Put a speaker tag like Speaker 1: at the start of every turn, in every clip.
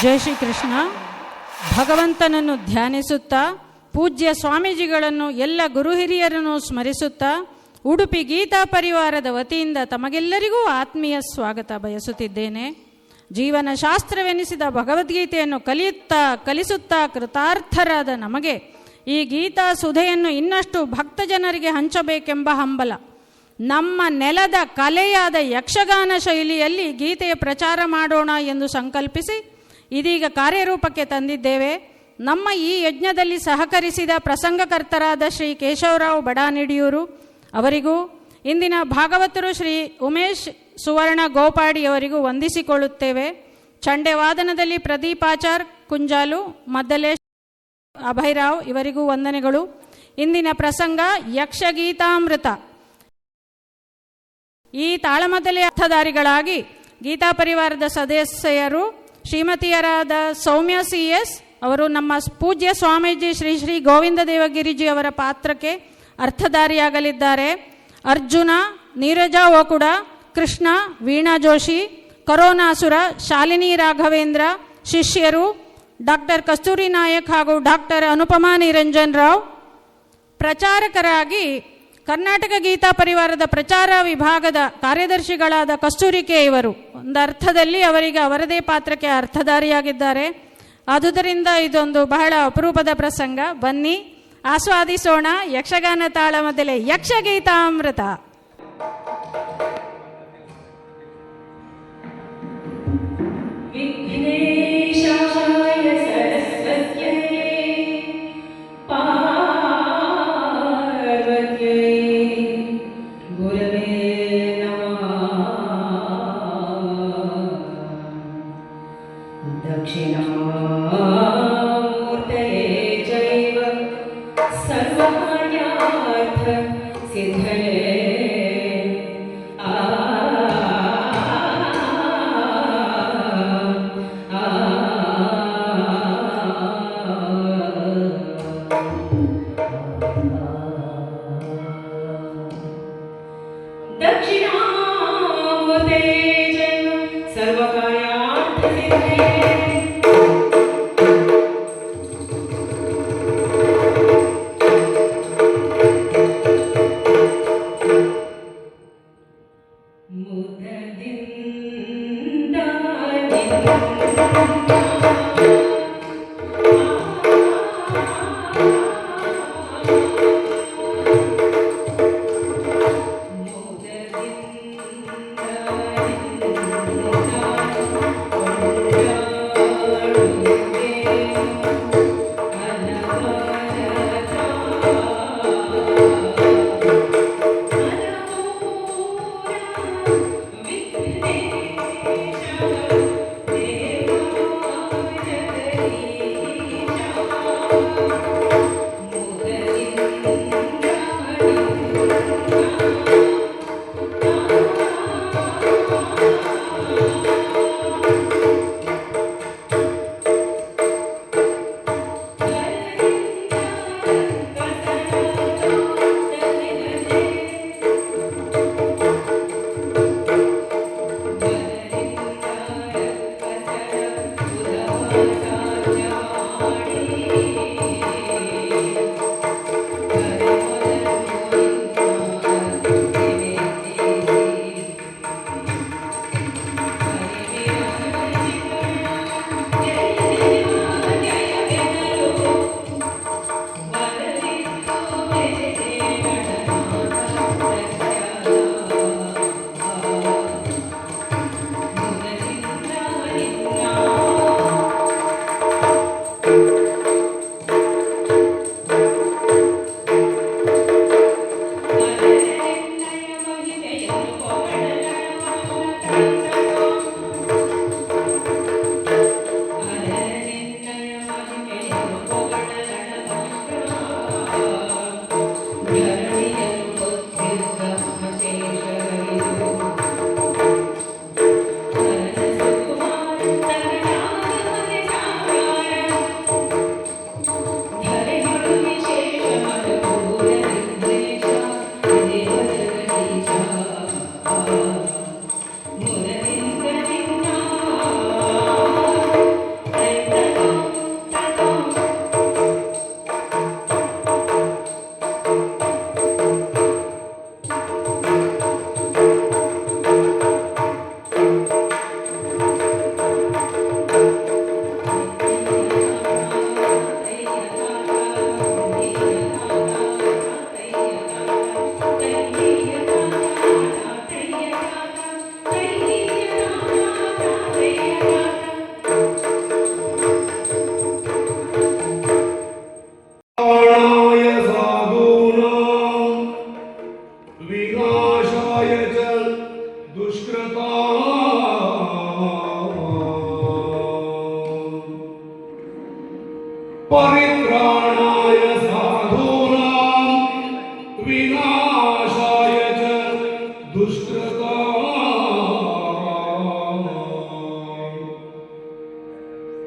Speaker 1: ಜೈ ಶ್ರೀ ಕೃಷ್ಣ. ಭಗವಂತನನ್ನು ಧ್ಯಾನಿಸುತ್ತಾ, ಪೂಜ್ಯ ಸ್ವಾಮೀಜಿಗಳನ್ನು ಎಲ್ಲ ಗುರು ಹಿರಿಯರನ್ನು ಸ್ಮರಿಸುತ್ತಾ, ಉಡುಪಿ ಗೀತಾ ಪರಿವಾರದ ವತಿಯಿಂದ ತಮಗೆಲ್ಲರಿಗೂ ಆತ್ಮೀಯ ಸ್ವಾಗತ ಬಯಸುತ್ತಿದ್ದೇನೆ. ಜೀವನ ಶಾಸ್ತ್ರವೆನಿಸಿದ ಭಗವದ್ಗೀತೆಯನ್ನು ಕಲಿಸುತ್ತಾ ಕೃತಾರ್ಥರಾದ ನಮಗೆ ಈ ಗೀತಾ ಸುಧೆಯನ್ನು ಇನ್ನಷ್ಟು ಭಕ್ತ ಜನರಿಗೆ ಹಂಚಬೇಕೆಂಬ ಹಂಬಲ. ನಮ್ಮ ನೆಲದ ಕಲೆಯಾದ ಯಕ್ಷಗಾನ ಶೈಲಿಯಲ್ಲಿ ಗೀತೆಯ ಪ್ರಚಾರ ಮಾಡೋಣ ಎಂದು ಸಂಕಲ್ಪಿಸಿ ಇದೀಗ ಕಾರ್ಯರೂಪಕ್ಕೆ ತಂದಿದ್ದೇವೆ. ನಮ್ಮ ಈ ಯಜ್ಞದಲ್ಲಿ ಸಹಕರಿಸಿದ ಪ್ರಸಂಗಕರ್ತರಾದ ಶ್ರೀ ಕೇಶವರಾವ್ ಬಡಾನಿಡಿಯೂರು ಅವರಿಗೂ, ಇಂದಿನ ಭಾಗವತರು ಶ್ರೀ ಉಮೇಶ್ ಸುವರ್ಣ ಗೋಪಾಡಿಯವರಿಗೂ ವಂದಿಸಿಕೊಳ್ಳುತ್ತೇವೆ. ಚಂಡೆ ವಾದನದಲ್ಲಿ ಪ್ರದೀಪಾಚಾರ್ ಕುಂಜಾಲು, ಮದ್ದಲೇಶ್ ಅಭಯರಾವ್ ಇವರಿಗೂ ವಂದನೆಗಳು. ಇಂದಿನ ಪ್ರಸಂಗ ಯಕ್ಷಗೀತಾಮೃತ. ಈ ತಾಳಮದ್ದಲೆ ಅರ್ಥಧಾರಿಗಳಾಗಿ ಗೀತಾ ಪರಿವಾರದ ಸದಸ್ಯರು ಶ್ರೀಮತಿಯರಾದ ಸೌಮ್ಯ CS ಅವರು ನಮ್ಮ ಪೂಜ್ಯ ಸ್ವಾಮೀಜಿ ಶ್ರೀ ಶ್ರೀ ಗೋವಿಂದ ದೇವಗಿರಿಜಿ ಅವರ ಪಾತ್ರಕ್ಕೆ ಅರ್ಥಧಾರಿಯಾಗಲಿದ್ದಾರೆ. ಅರ್ಜುನ ನೀರಜಾ ಓಕುಡ, ಕೃಷ್ಣ ವೀಣಾ ಜೋಶಿ, ಕರೋನಾಸುರ ಶಾಲಿನಿ ರಾಘವೇಂದ್ರ, ಶಿಷ್ಯರು ಡಾಕ್ಟರ್ ಕಸ್ತೂರಿ ನಾಯಕ್ ಹಾಗೂ ಡಾಕ್ಟರ್ ಅನುಪಮಾ ನಿರಂಜನ್ ರಾವ್. ಪ್ರಚಾರಕರಾಗಿ ಕರ್ನಾಟಕ ಗೀತಾ ಪರಿವಾರದ ಪ್ರಚಾರ ವಿಭಾಗದ ಕಾರ್ಯದರ್ಶಿಗಳಾದ ಕಸ್ತೂರಿ ಕೆ ಇವರು ಒಂದು ಅರ್ಥದಲ್ಲಿ ಅವರಿಗೆ ಅವರದೇ ಪಾತ್ರಕ್ಕೆ ಅರ್ಥಧಾರಿಯಾಗಿದ್ದಾರೆ. ಆದುದರಿಂದ ಇದೊಂದು ಬಹಳ ಅಪರೂಪದ ಪ್ರಸಂಗ. ಬನ್ನಿ ಆಸ್ವಾದಿಸೋಣ ಯಕ್ಷಗಾನ ತಾಳಮದ್ದಲೆ ಯಕ್ಷಗೀತಾಮೃತ.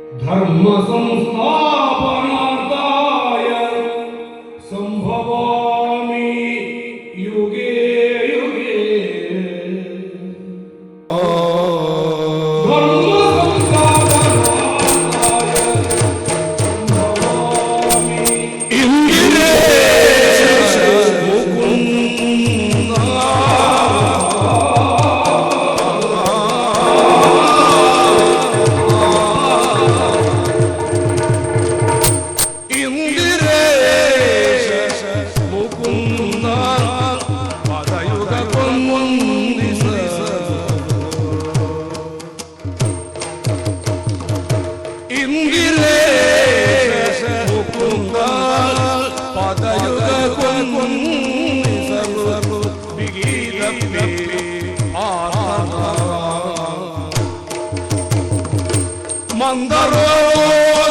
Speaker 2: ಧರ್ಮ ಸಂಸ್ಥಾಪನಾರ್ಥಾಯ ಸಂಭವಾಮಿ ಯುಗೇ ಯುಗೇ. ಧರ್ಮ ಸಂಸ್ಥಾಪನಾರ್ಥಾಯ ಸಂಭವಾಮಿ ಇಂದಿರೇಶ ಮುಕುಂದ.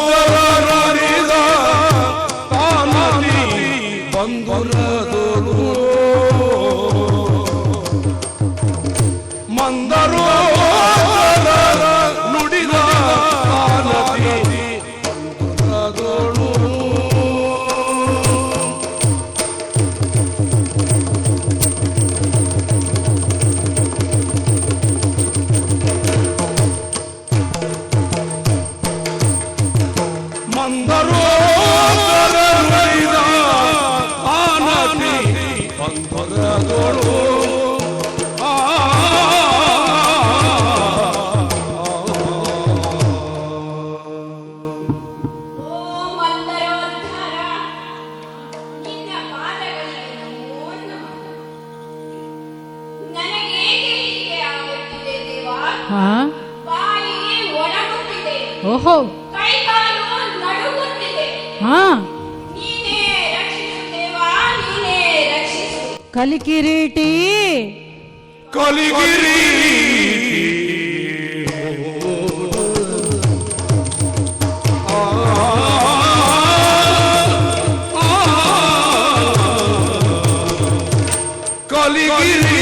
Speaker 2: ಮಂದರೋದರರಿದ ತಾನದಿ ಬಂಧುರದೊಳು ಮಂದರೋದರ ನುಡಿದ ತಾನದಿ ಬಂಧುರದೊಳು.
Speaker 1: ಓಹೋ, ಕಲಿಕಿರೀಟಿ
Speaker 2: ಕಲಿಗಿರಿ ಕಲಿಗಿರಿ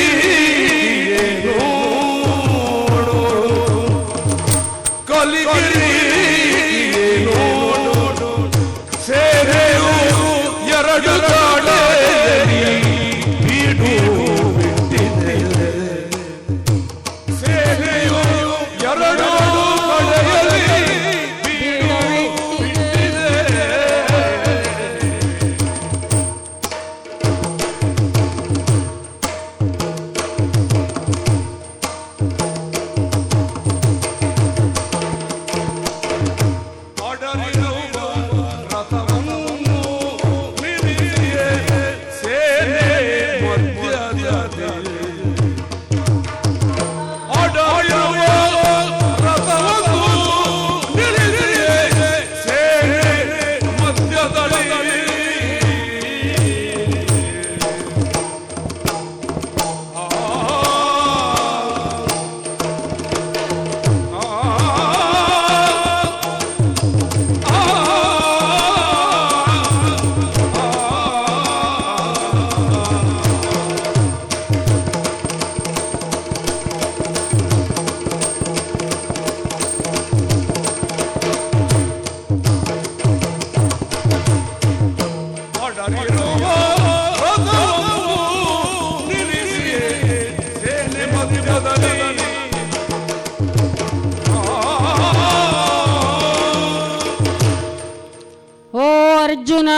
Speaker 2: ಕಲಿಗಿರಿ ಸೇರೆಯು ಎರಡು ಕಡೆಯಲ್ಲಿ ಬೀಡು ಬಿಟ್ಟಿದೆ. ಸೇರೆಯು ಎರಡು ಕಡೆಯಲ್ಲಿ ಬೀಡು ಬಿಟ್ಟಿದೆ.
Speaker 1: ಓ ಅರ್ಜುನ,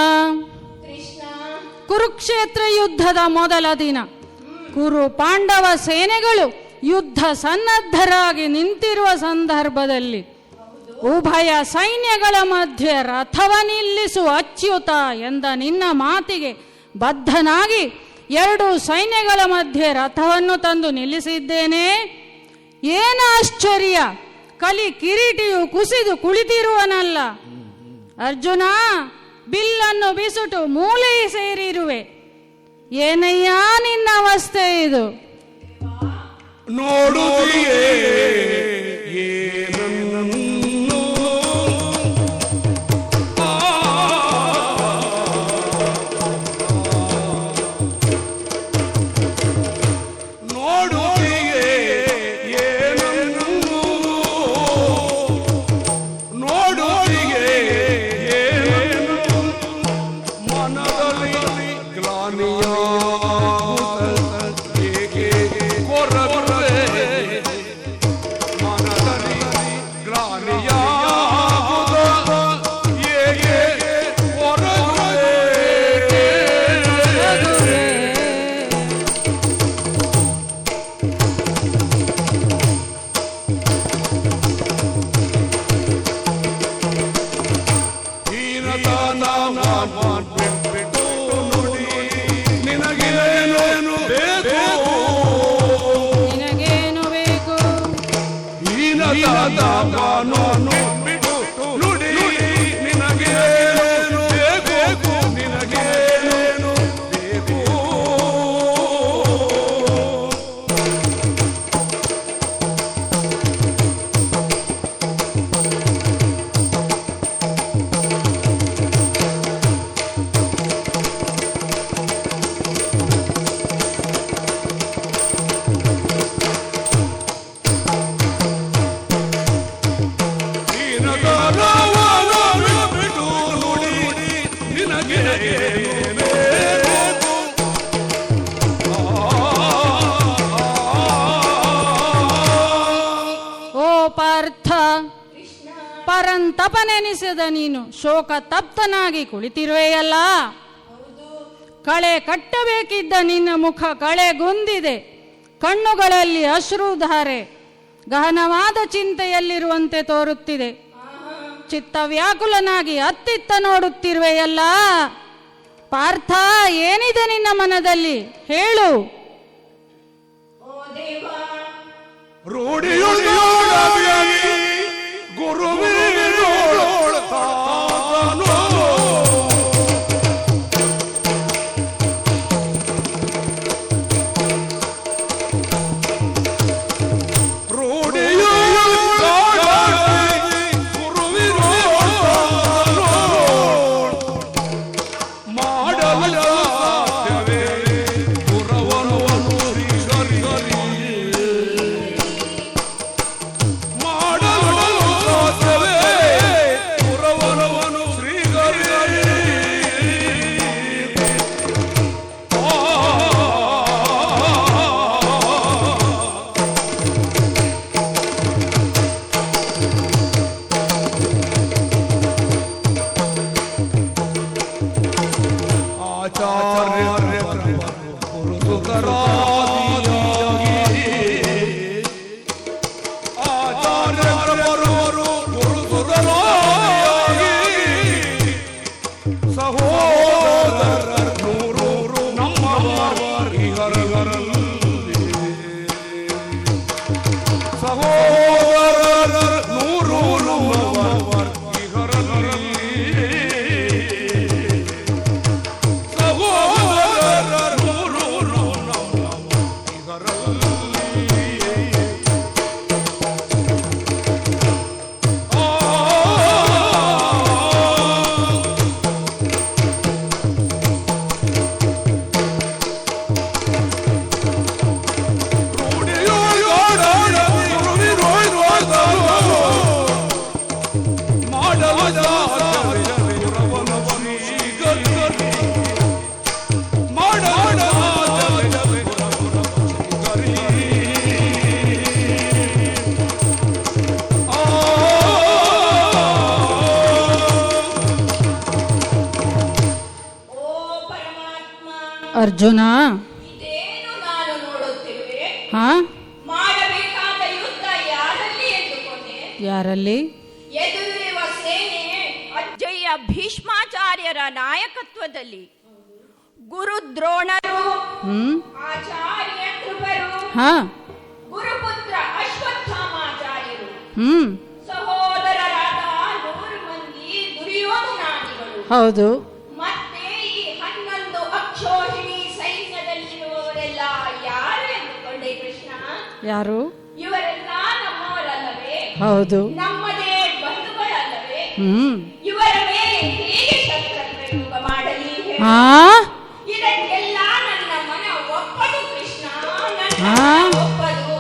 Speaker 1: ಕುರುಕ್ಷೇತ್ರ ಯುದ್ಧದ ಮೊದಲ ದಿನ ಕುರು ಪಾಂಡವ ಸೇನೆಗಳು ಯುದ್ಧ ಸನ್ನದ್ಧರಾಗಿ ನಿಂತಿರುವ ಸಂದರ್ಭದಲ್ಲಿ ಉಭಯ ಸೈನ್ಯಗಳ ಮಧ್ಯೆ ರಥವ ನಿಲ್ಲಿಸುವ ಅಚ್ಯುತ ಎಂದ ನಿನ್ನ ಮಾತಿಗೆ ಬದ್ಧನಾಗಿ ಎರಡು ಸೈನ್ಯಗಳ ಮಧ್ಯೆ ರಥವನ್ನು ತಂದು ನಿಲ್ಲಿಸಿದ್ದೇನೆ. ಏನು ಆಶ್ಚರ್ಯ, ಕಲಿ ಕಿರೀಟಿಯು ಕುಸಿದು ಕುಳಿತಿರುವನಲ್ಲ. ಅರ್ಜುನ, ಬಿಲ್ಲನ್ನು ಬಿಸುಟು ಮೂಲೆ ಸೇರಿರುವೆ. ಏನಯ್ಯ ನಿನ್ನ ಅವಸ್ಥೆ ಇದು?
Speaker 2: ನೋಡುವುದೇ ನೋಡು ರಾಣಿಯಾಗುತ್ತ ಹೇಗೆ ಹೊರಗುವೆ. ಬಿಟ್ಟು ನುಡಿ ನಿನಗೇನು ಬೇಕು,
Speaker 1: ನಿನಗೇನು ಬೇಕು,
Speaker 2: ಹೀನದಾದ ಕಾನೂನು ಬಿಟ್ಟು ನುಡಿ ನಿನಗೇನು ಬೇಕು, ನಿನಗೇನು ಬೇಕು.
Speaker 1: ಓ ಪಾರ್ಥ, ಪರಂತಪನೆನಿಸಿದ ನೀನು ಶೋಕ ತಪ್ತನಾಗಿ ಕುಳಿತಿರುವೆಯಲ್ಲ. ಕಳೆ ಕಟ್ಟಬೇಕಿದ್ದ ನಿನ್ನ ಮುಖ ಕಳೆಗುಂದಿದೆ, ಕಣ್ಣುಗಳಲ್ಲಿ ಅಶ್ರುಧಾರೆ, ಗಹನವಾದ ಚಿಂತೆಯಲ್ಲಿರುವಂತೆ ತೋರುತ್ತಿದೆ. ಚಿತ್ತ ವ್ಯಾಕುಲನಾಗಿ ಅತ್ತಿತ್ತ ನೋಡುತ್ತಿರುವೆಯಲ್ಲ. ಪಾರ್ಥ, ಏನಿದೆ ನಿನ್ನ ಮನದಲ್ಲಿ, ಹೇಳು.
Speaker 2: ರೂಢಿಯೊಳಗಾಗಿ ಗುರುವಿನೋಳತಾನು
Speaker 1: ಅರ್ಜುನ,
Speaker 3: ಇದೇನು ನಾನು ನೋಡುತ್ತಿರುವೆ?
Speaker 1: ಹಾ,
Speaker 3: ಮಾಡಬೇಕಾದ ಯುದ್ಧ ಯಾರಲ್ಲಿ ಎಂದುಕೊಂಡೆ?
Speaker 1: ಯಾರಲ್ಲಿ?
Speaker 3: ಎದುರಿರುವ ಸೇನೆ ಅಜ್ಜಯ್ಯ ಭೀಷ್ಮಾಚಾರ್ಯರ ನಾಯಕತ್ವದಲ್ಲಿ ಗುರು ದ್ರೋಣರು, ಆಚಾರ್ಯ ಕೃಪರು,
Speaker 1: ಹಾ,
Speaker 3: ಗುರುಪುತ್ರ ಅಶ್ವತ್ಥಾಮಾಚಾರ್ಯರು, ಸಹೋದರರಾದ 100 ಮಂದಿ ದುರ್ಯೋಧನಾದಿಗಳು,
Speaker 1: ಹೌದು,
Speaker 3: ಮತ್ತೆ ಈ 11 ಅಕ್ಷೋಹಿಣಿ ಸೈನ್ಯದಲ್ಲಿರುವವರೆಲ್ಲ ಯಾರು ಎಂದುಕೊಂಡೆ ಕೃಷ್ಣ?
Speaker 1: ಯಾರು?
Speaker 3: ಇವರೆಲ್ಲ ನಮ್ಮವರಲ್ಲವೇ?
Speaker 1: ಹೌದು.
Speaker 3: ನಮ್ಮದೇ ಬಂಧುಗಳಲ್ಲವೇ? ಇವರ ಮೇಲೆ ಹೇಗೆ ಶಸ್ತ್ರಪ್ರಯೋಗ ಮಾಡಲಿ? ಇದಕ್ಕೆಲ್ಲ ನನ್ನ ಮನ ಒಪ್ಪದು ಕೃಷ್ಣ, ನನ್ನ ಒಪ್ಪದು.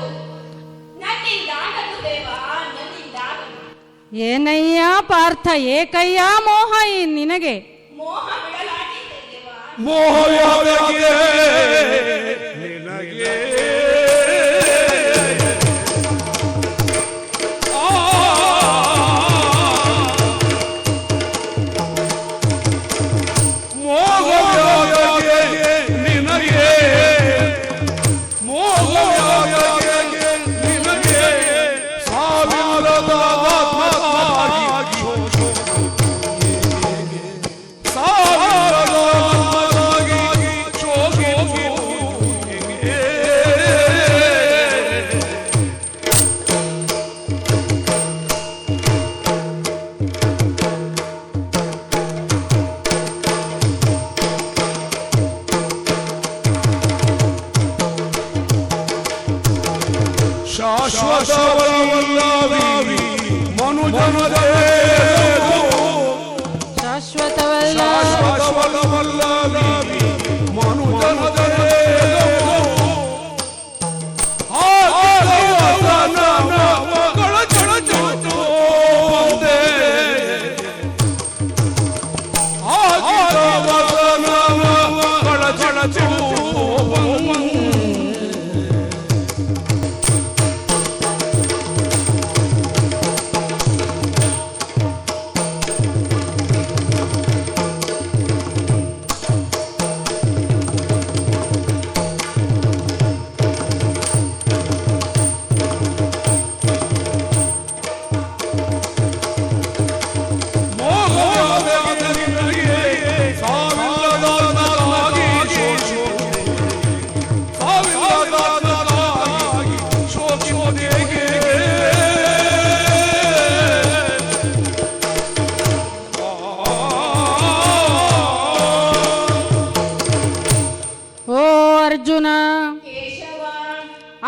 Speaker 3: ನನ್ನಿಂದಾಗದು ದೇವ, ನನ್ನಿಂದಾಗದು.
Speaker 1: ಏನಯ್ಯ ಪಾರ್ಥ, ಏಕಯ್ಯ ಮೋಹ ನಿನಗೆ?
Speaker 3: ಮೋಹ ಬಿಡಲಾಗಿದೆ ದೇವ.
Speaker 2: ಮೋಹವೇ ನಿನಗೆ ಆ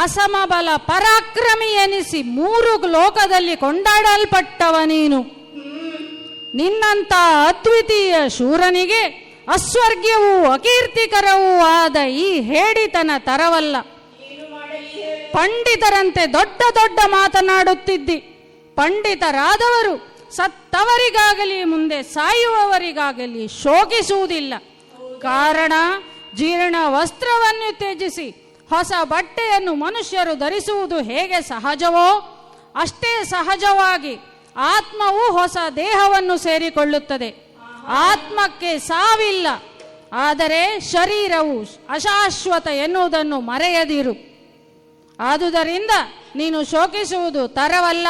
Speaker 1: ಅಸಮಬಲ ಪರಾಕ್ರಮಿ ಎನಿಸಿ 3 ಲೋಕದಲ್ಲಿ ಕೊಂಡಾಡಲ್ಪಟ್ಟವ ನೀನು. ನಿನ್ನಂಥ ಅದ್ವಿತೀಯ ಶೂರನಿಗೆ ಅಸ್ವರ್ಗ್ಯವೂ ಅಕೀರ್ತಿಕರವೂ ಆದ ಈ ಹೇಡಿತನ ತರವಲ್ಲ. ಪಂಡಿತರಂತೆ ದೊಡ್ಡ ದೊಡ್ಡ ಮಾತನಾಡುತ್ತಿದ್ದಿ. ಪಂಡಿತರಾದವರು ಸತ್ತವರಿಗಾಗಲಿ ಮುಂದೆ ಸಾಯುವವರಿಗಾಗಲಿ ಶೋಕಿಸುವುದಿಲ್ಲ. ಕಾರಣ ಜೀರ್ಣ ವಸ್ತ್ರವನ್ನು ತ್ಯಜಿಸಿ ಹೊಸ ಬಟ್ಟೆಯನ್ನು ಮನುಷ್ಯರು ಧರಿಸುವುದು ಹೇಗೆ ಸಹಜವೋ ಅಷ್ಟೇ ಸಹಜವಾಗಿ ಆತ್ಮವು ಹೊಸ ದೇಹವನ್ನು ಸೇರಿಕೊಳ್ಳುತ್ತದೆ. ಆತ್ಮಕ್ಕೆ ಸಾವಿಲ್ಲ, ಆದರೆ ಶರೀರವು ಅಶಾಶ್ವತ ಎನ್ನುವುದನ್ನು ಮರೆಯದಿರು. ಆದುದರಿಂದ ನೀನು ಶೋಕಿಸುವುದು ತರವಲ್ಲ.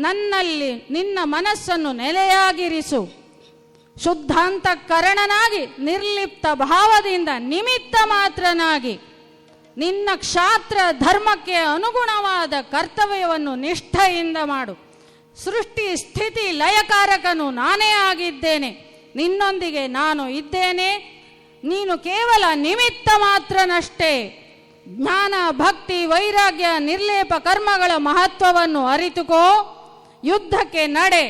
Speaker 1: ನನ್ನಲ್ಲಿ ನಿನ್ನ ಮನಸ್ಸನ್ನು ನೆಲೆಯಾಗಿರಿಸು. ಶುದ್ಧಾಂತಃಕರಣನಾಗಿ ನಿರ್ಲಿಪ್ತ ಭಾವದಿಂದ ನಿಮಿತ್ತ ಮಾತ್ರನಾಗಿ ನಿನ್ನ ಕ್ಷಾತ್ರ ಧರ್ಮಕ್ಕೆ ಅನುಗುಣವಾದ ಕರ್ತವ್ಯವನ್ನು ನಿಷ್ಠೆಯಿಂದ ಮಾಡು. ಸೃಷ್ಟಿ ಸ್ಥಿತಿ ಲಯಕಾರಕನು ನಾನೇ ಆಗಿದ್ದೇನೆ. ನಿನ್ನೊಂದಿಗೆ ನಾನು ಇದ್ದೇನೆ. ನೀನು ಕೇವಲ ನಿಮಿತ್ತ ಮಾತ್ರನಷ್ಟೇ. ಜ್ಞಾನ, ಭಕ್ತಿ, ವೈರಾಗ್ಯ, ನಿರ್ಲೇಪ ಕರ್ಮಗಳ ಮಹತ್ವವನ್ನು ಅರಿತುಕೋ. ಯುದ್ಧಕ್ಕೆ ನಡೆ.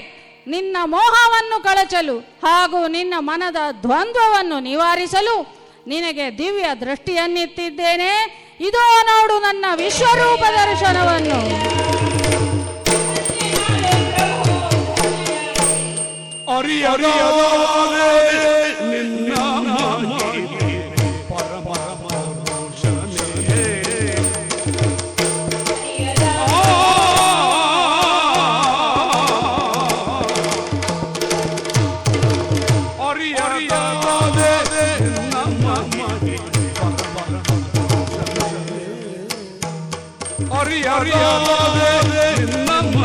Speaker 1: ನಿನ್ನ ಮೋಹವನ್ನು ಕಳಚಲು ಹಾಗೂ ನಿನ್ನ ಮನದ ದ್ವಂದ್ವವನ್ನು ನಿವಾರಿಸಲು ನಿನಗೆ ದಿವ್ಯ ದೃಷ್ಟಿಯನ್ನಿತ್ತಿದ್ದೇನೆ. ಇದೋ ನೋಡು ನನ್ನ ವಿಶ್ವರೂಪ ದರ್ಶನವನ್ನು.
Speaker 2: ಅರಿಯರಿಯದೆ ನಿನ್ನ ಪರಮ ಪುರುಷನೇ. ಅರಿಯರಿಯದೆ ನಮ್ಮ ಅರಿಯರಿಯದೆ ನಮ್ಮ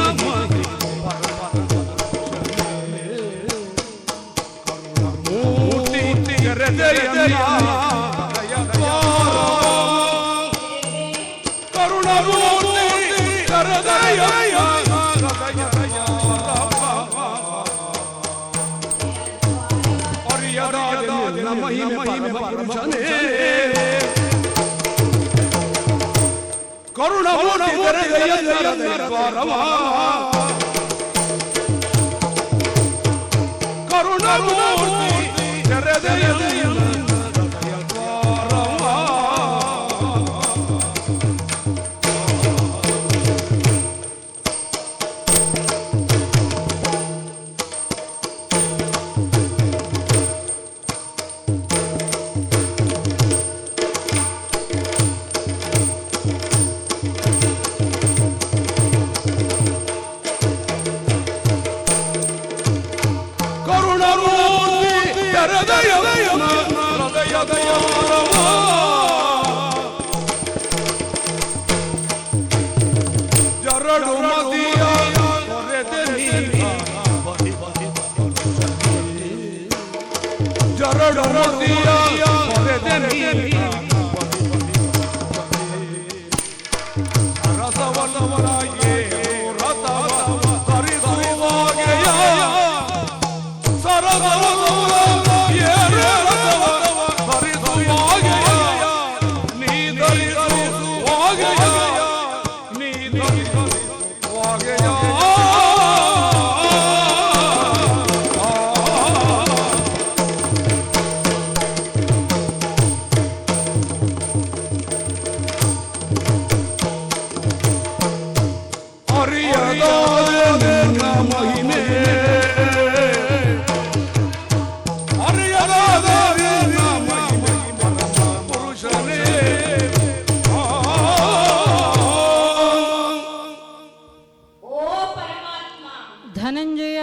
Speaker 1: ಧನಂಜಯ,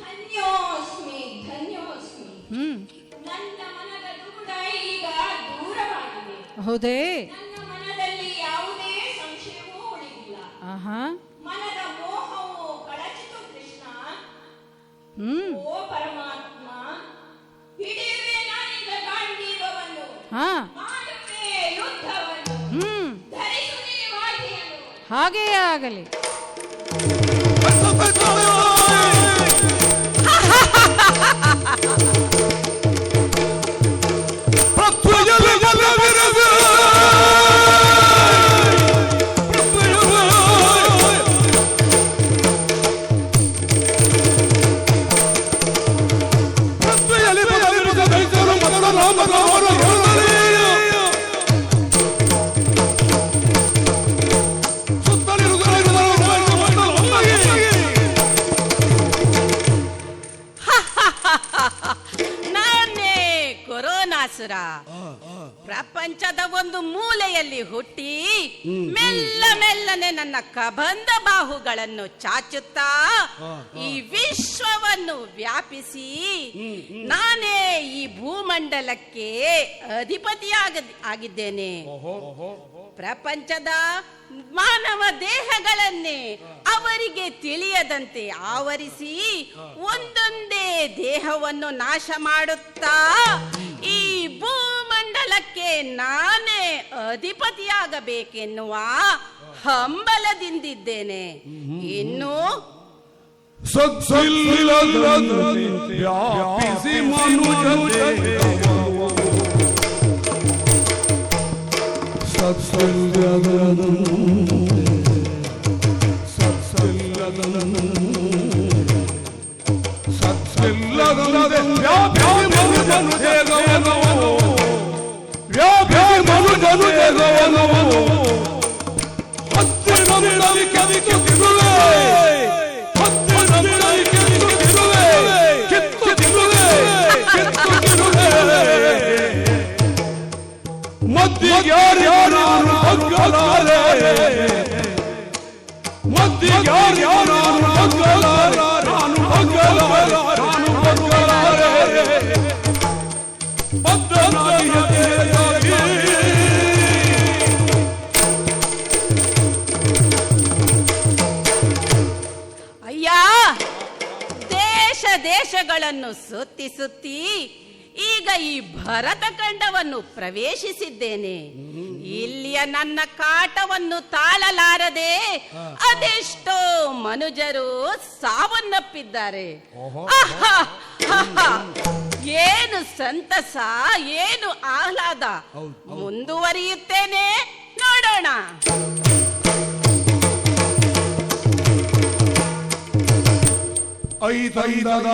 Speaker 3: ಧನ್ಯೋಸ್ಮಿ ಧನ್ಯೋಸ್ಮಿ. ನನ್ನ ಮನದ ದುಗುಡ ಈಗ ದೂರವಾಗಿದೆ.
Speaker 1: ಹೌದೇ?
Speaker 3: ನನ್ನ ಮನದಲ್ಲಿ ಯಾವುದೇ ಸಂಶಯವೂ ಉಳಿದಿಲ್ಲ. ಮನದ ಮೋಹವು ಕಳಚಿತು ಕೃಷ್ಣ. ಓ ಪರಮಾತ್ಮ, ಹಿಡಿಯುವೆ ನಾನೀಗ ಗಾಂಡೀವವನ್ನು, ಮಾಡುವೆ ಯುದ್ಧವನ್ನು, ಧರಿಸುವೆ ವಾದ್ಯವನ್ನು.
Speaker 1: ಹಾಗೆಯೇ ಆಗಲಿ.
Speaker 4: ಅಸುರ ಪ್ರಪಂಚದ ಒಂದು ಮೂಲೆಯಲ್ಲಿ ಹುಟ್ಟಿ ಮೆಲ್ಲ ಮೆಲ್ಲನೆ ನನ್ನ ಕಬಂಧ ಬಾಹುಗಳನ್ನು ಚಾಚುತ್ತಾ ಈ ವಿಶ್ವವನ್ನು ವ್ಯಾಪಿಸಿ ನಾನೇ ಈ ಭೂಮಂಡಲಕ್ಕೆ ಆಗಿದ್ದೇನೆ. ಪ್ರಪಂಚದ ಮಾನವ ದೇಹಗಳನ್ನೇ ಅವರಿಗೆ ತಿಳಿಯದಂತೆ ಆವರಿಸಿ ಒಂದೊಂದೇ ದೇಹವನ್ನು ನಾಶ ಮಾಡುತ್ತಾ ಈ ಭೂಮಂಡಲಕ್ಕೆ ನಾನೇ ಅಧಿಪತಿಯಾಗಬೇಕೆನ್ನುವ ಹಂಬಲದಿಂದಿದ್ದೇನೆ. ಇನ್ನು
Speaker 2: ವ್ಯಾಪಿಸಿ
Speaker 4: ಅಯ್ಯ, ದೇಶ ದೇಶಗಳನ್ನು ಸುತ್ತಿ ಸುತ್ತಿ ಈಗ ಈ ಭರತ ಖಂಡವನ್ನು ಪ್ರವೇಶಿಸಿದ್ದೇನೆ. ಇಲ್ಲಿಯ ನನ್ನ ಕಾಟವನ್ನು ತಾಳಲಾರದೆ ಅದೆಷ್ಟೋ ಮನುಜರು ಸಾವನ್ನಪ್ಪಿದ್ದಾರೆ. ಏನು ಸಂತಸ, ಏನು ಆಹ್ಲಾದ. ಮುಂದುವರಿಯುತ್ತೇನೆ, ನೋಡೋಣ.
Speaker 2: ಐದೈದದ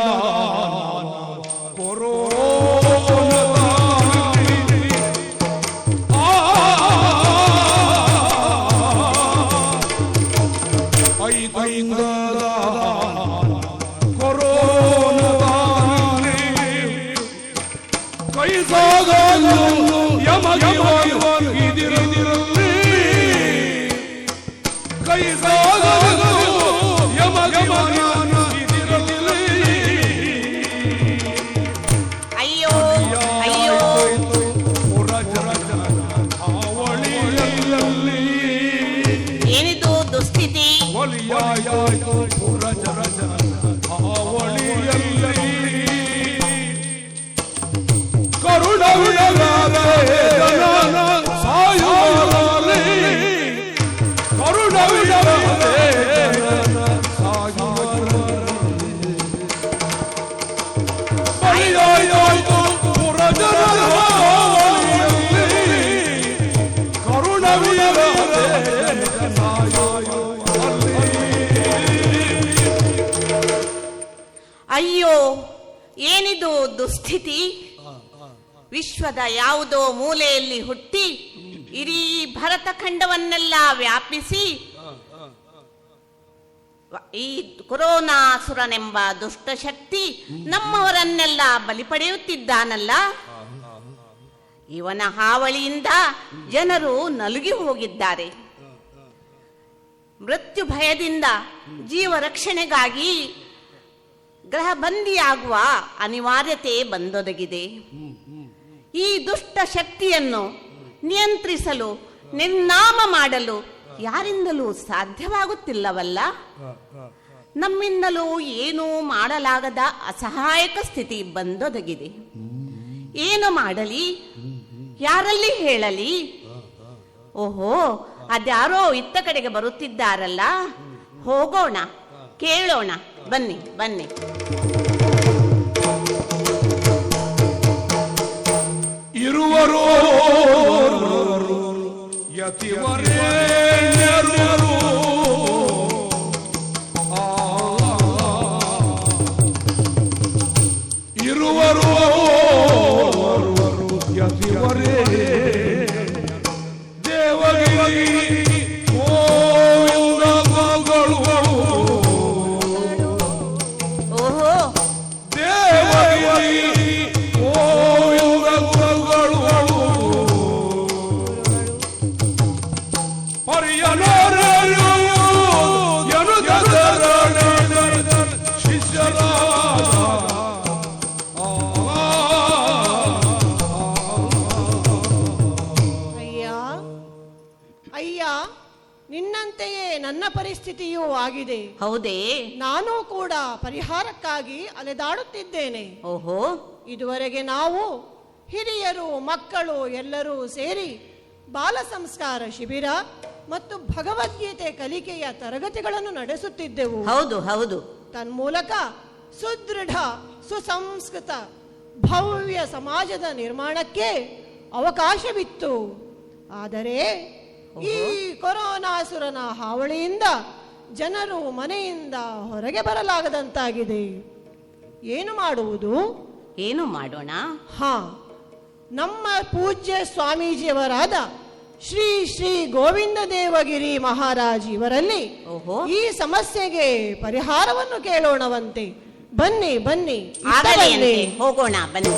Speaker 4: ಅಯ್ಯೋ, ಏನಿದು ದುಸ್ಥಿತಿ. ವಿಶ್ವದ ಯಾವುದೋ ಮೂಲೆಯಲ್ಲಿ ಹುಟ್ಟಿ ಇಡೀ ಭರತ ಖಂಡವನ್ನೆಲ್ಲ ವ್ಯಾಪಿಸಿ ಈ ಕೊರೋನಾಸುರನೆಂಬ ದುಷ್ಟಶಕ್ತಿ ನಮ್ಮವರನ್ನೆಲ್ಲ ಬಲಿ ಪಡೆಯುತ್ತಿದ್ದಾನಲ್ಲ. ಇವನ ಹಾವಳಿಯಿಂದ ಜನರು ನಲುಗಿ ಹೋಗಿದ್ದಾರೆ. ಮೃತ್ಯು ಭಯದಿಂದ ಜೀವ ರಕ್ಷಣೆಗಾಗಿ ಗ್ರಹ ಬಂದಿಯಾಗುವ ಅನಿವಾರ್ಯತೆ ಬಂದೊದಗಿದೆ. ಈ ದುಷ್ಟ ಶಕ್ತಿಯನ್ನು ನಿಯಂತ್ರಿಸಲು, ನಿರ್ನಾಮ ಮಾಡಲು ಯಾರಿಂದಲೂ ಸಾಧ್ಯವಾಗುತ್ತಿಲ್ಲವಲ್ಲ. ನಮ್ಮಿಂದಲೂ ಏನೂ ಮಾಡಲಾಗದ ಅಸಹಾಯಕ ಸ್ಥಿತಿ ಬಂದೊದಗಿದೆ. ಏನು ಮಾಡಲಿ, ಯಾರಲ್ಲಿ ಹೇಳಲಿ? ಓಹೋ, ಅದ್ಯಾರೋ ಇತ್ತ ಕಡೆಗೆ ಬರುತ್ತಿದ್ದಾರಲ್ಲ, ಹೋಗೋಣ, ಕೇಳೋಣ. ಬನ್ನಿ ಬನ್ನಿ.
Speaker 2: ಇರುವರು ಯತಿವರೇಣ್ಯರು ಇರುವರು ಯತಿವರೇ ದೇವಗಿರಿ ಗೋವಿಂದಗಳು.
Speaker 4: ಓಹೋ,
Speaker 2: ದೇವಗಿರಿ ಗೋವಿಂದಗಳು
Speaker 5: ನನ್ನ ಪರಿಸ್ಥಿತಿಯೂ ಆಗಿದೆ.
Speaker 4: ಹೌದೇ?
Speaker 5: ನಾನು ಕೂಡ ಪರಿಹಾರಕ್ಕಾಗಿ ಅಲೆದಾಡುತ್ತಿದ್ದೇನೆ.
Speaker 4: ಓಹೋ.
Speaker 5: ಇದುವರೆಗೆ ನಾವು ಹಿರಿಯರು ಮಕ್ಕಳು ಎಲ್ಲರೂ ಸೇರಿ ಬಾಲ ಸಂಸ್ಕಾರ ಶಿಬಿರ ಮತ್ತು ಭಗವದ್ಗೀತೆ ಕಲಿಕೆಯ ತರಗತಿಗಳನ್ನು ನಡೆಸುತ್ತಿದ್ದೆವು.
Speaker 4: ಹೌದು ಹೌದು.
Speaker 5: ತನ್ಮೂಲಕ ಸುದೃಢ ಸುಸಂಸ್ಕೃತ ಭವ್ಯ ಸಮಾಜದ ನಿರ್ಮಾಣಕ್ಕೆ ಅವಕಾಶವಿತ್ತು. ಆದರೆ ಈ ಕೊರೋನಾಸುರನ ಹಾವಳಿಯಿಂದ ಜನರು ಮನೆಯಿಂದ ಹೊರಗೆ ಬರಲಾಗದಂತಾಗಿದೆ. ಏನು ಮಾಡುವುದು?
Speaker 4: ಏನು ಮಾಡೋಣ?
Speaker 5: ನಮ್ಮ ಪೂಜ್ಯ ಸ್ವಾಮೀಜಿಯವರಾದ ಶ್ರೀ ಶ್ರೀ ಗೋವಿಂದ ದೇವಗಿರಿ ಮಹಾರಾಜ್ ಇವರಲ್ಲಿ ಈ ಸಮಸ್ಯೆಗೆ ಪರಿಹಾರವನ್ನು ಕೇಳೋಣವಂತೆ. ಬನ್ನಿ ಬನ್ನಿ,
Speaker 4: ಹೋಗೋಣ ಬನ್ನಿ.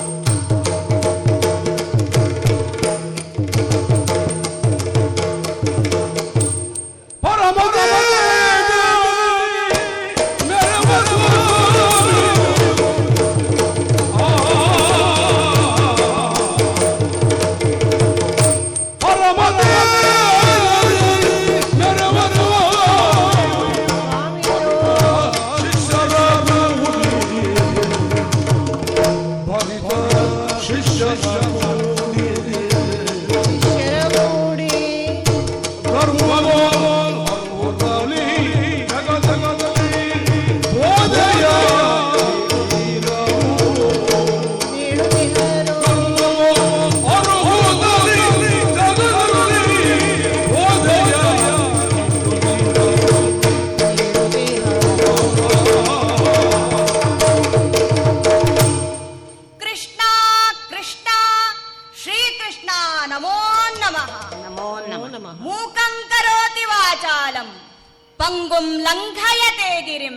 Speaker 3: ಪಂಗುಂ ಲಂಘಯತೆ ಗಿರಿಂ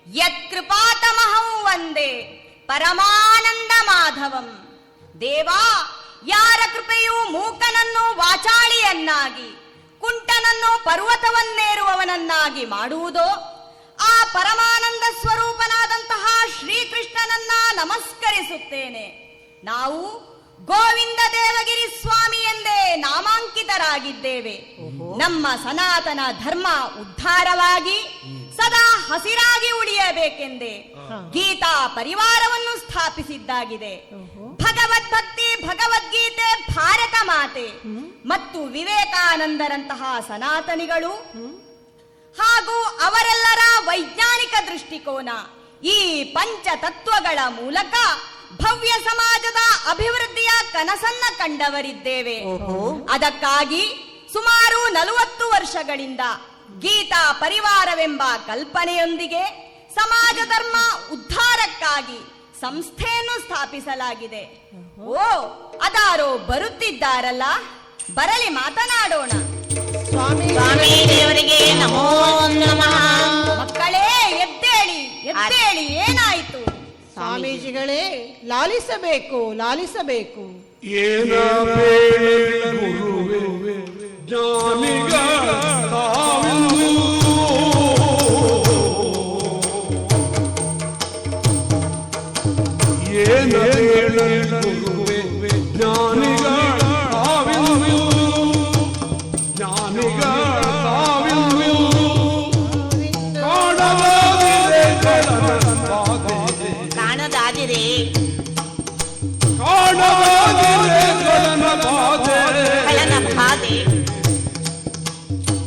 Speaker 3: ಯತ್ಕೃಪಾತಮಹಂ ವಂದೇ ಪರಮಾನಂದ ಮಾಧವಂ. ದೇವಾ, ಯಾರ ಕೃಪೆಯು ಮೂಕನನ್ನು ವಾಚಾಳಿಯನ್ನಾಗಿ ಕುಂಟನನ್ನು ಪರ್ವತವನ್ನೇರುವವನನ್ನಾಗಿ ಮಾಡುವುದೋ ಆ ಪರಮಾನಂದ ಸ್ವರೂಪನಾದಂತಹ ಶ್ರೀಕೃಷ್ಣನನ್ನ ನಮಸ್ಕರಿಸುತ್ತೇನೆ. ನಾವು ಗೋವಿಂದ ದೇವಗಿರಿ ಸ್ವಾಮಿ ಎಂದೇ ನಾಮಾಂಕಿತರಾಗಿದ್ದೇವೆ. ನಮ್ಮ ಸನಾತನ ಧರ್ಮ ಉದ್ಧಾರವಾಗಿ ಸದಾ ಹಸಿರಾಗಿ ಉಳಿಯಬೇಕೆಂದೇ ಗೀತಾ ಪರಿವಾರವನ್ನು ಸ್ಥಾಪಿಸಿದ್ದಾಗಿದೆ. ಭಗವದ್ಭಕ್ತಿ, ಭಗವದ್ಗೀತೆ, ಭಾರತ ಮಾತೆ ಮತ್ತು ವಿವೇಕಾನಂದರಂತಹ ಸನಾತನಿಗಳು ಹಾಗೂ ಅವರೆಲ್ಲರ ವೈಜ್ಞಾನಿಕ ದೃಷ್ಟಿಕೋನ ಈ ಪಂಚತತ್ವಗಳ ಮೂಲಕ ಭವ್ಯ ಸಮಾಜದ ಅಭಿವೃದ್ಧಿಯ ಕನಸನ್ನ ಕಂಡವರಿದ್ದೇವೆ. ಅದಕ್ಕಾಗಿ ಸುಮಾರು 40 ವರ್ಷಗಳಿಂದ ಗೀತಾ ಪರಿವಾರವೆಂಬ ಕಲ್ಪನೆಯೊಂದಿಗೆ ಸಮಾಜ ಧರ್ಮ ಉದ್ಧಾರಕ್ಕಾಗಿ ಸಂಸ್ಥೆಯನ್ನು ಸ್ಥಾಪಿಸಲಾಗಿದೆ. ಓ, ಅದಾರೋ ಬರುತ್ತಿದ್ದಾರಲ್ಲ, ಬರಲಿ ಮಾತನಾಡೋಣ.
Speaker 4: ಸ್ವಾಮಿ ದೇವರಿಗೆ ನಮೋ ನಮಃ.
Speaker 3: ಮಕ್ಕಳೇ, ಎದ್ದೇಳಿ ಎದ್ದೇಳಿ, ಏನಾಯಿತು?
Speaker 5: ಸ್ವಾಮೀಜಿಗಳೇ, ಲಾಲಿಸಬೇಕು ಲಾಲಿಸಬೇಕು.
Speaker 2: ಏನ ಗುರುವೆ ಜ್ಞಾನಿಗಳ ತಾವೆಂದು ಏನ ಗುರುವೆ ಜ್ಞಾನಿಗಳ ತಾವೆಂದು ಜ್ಞಾನಿಗಳ ತಾವೆಂದು
Speaker 4: ಕಾಣದಾದಿರೆ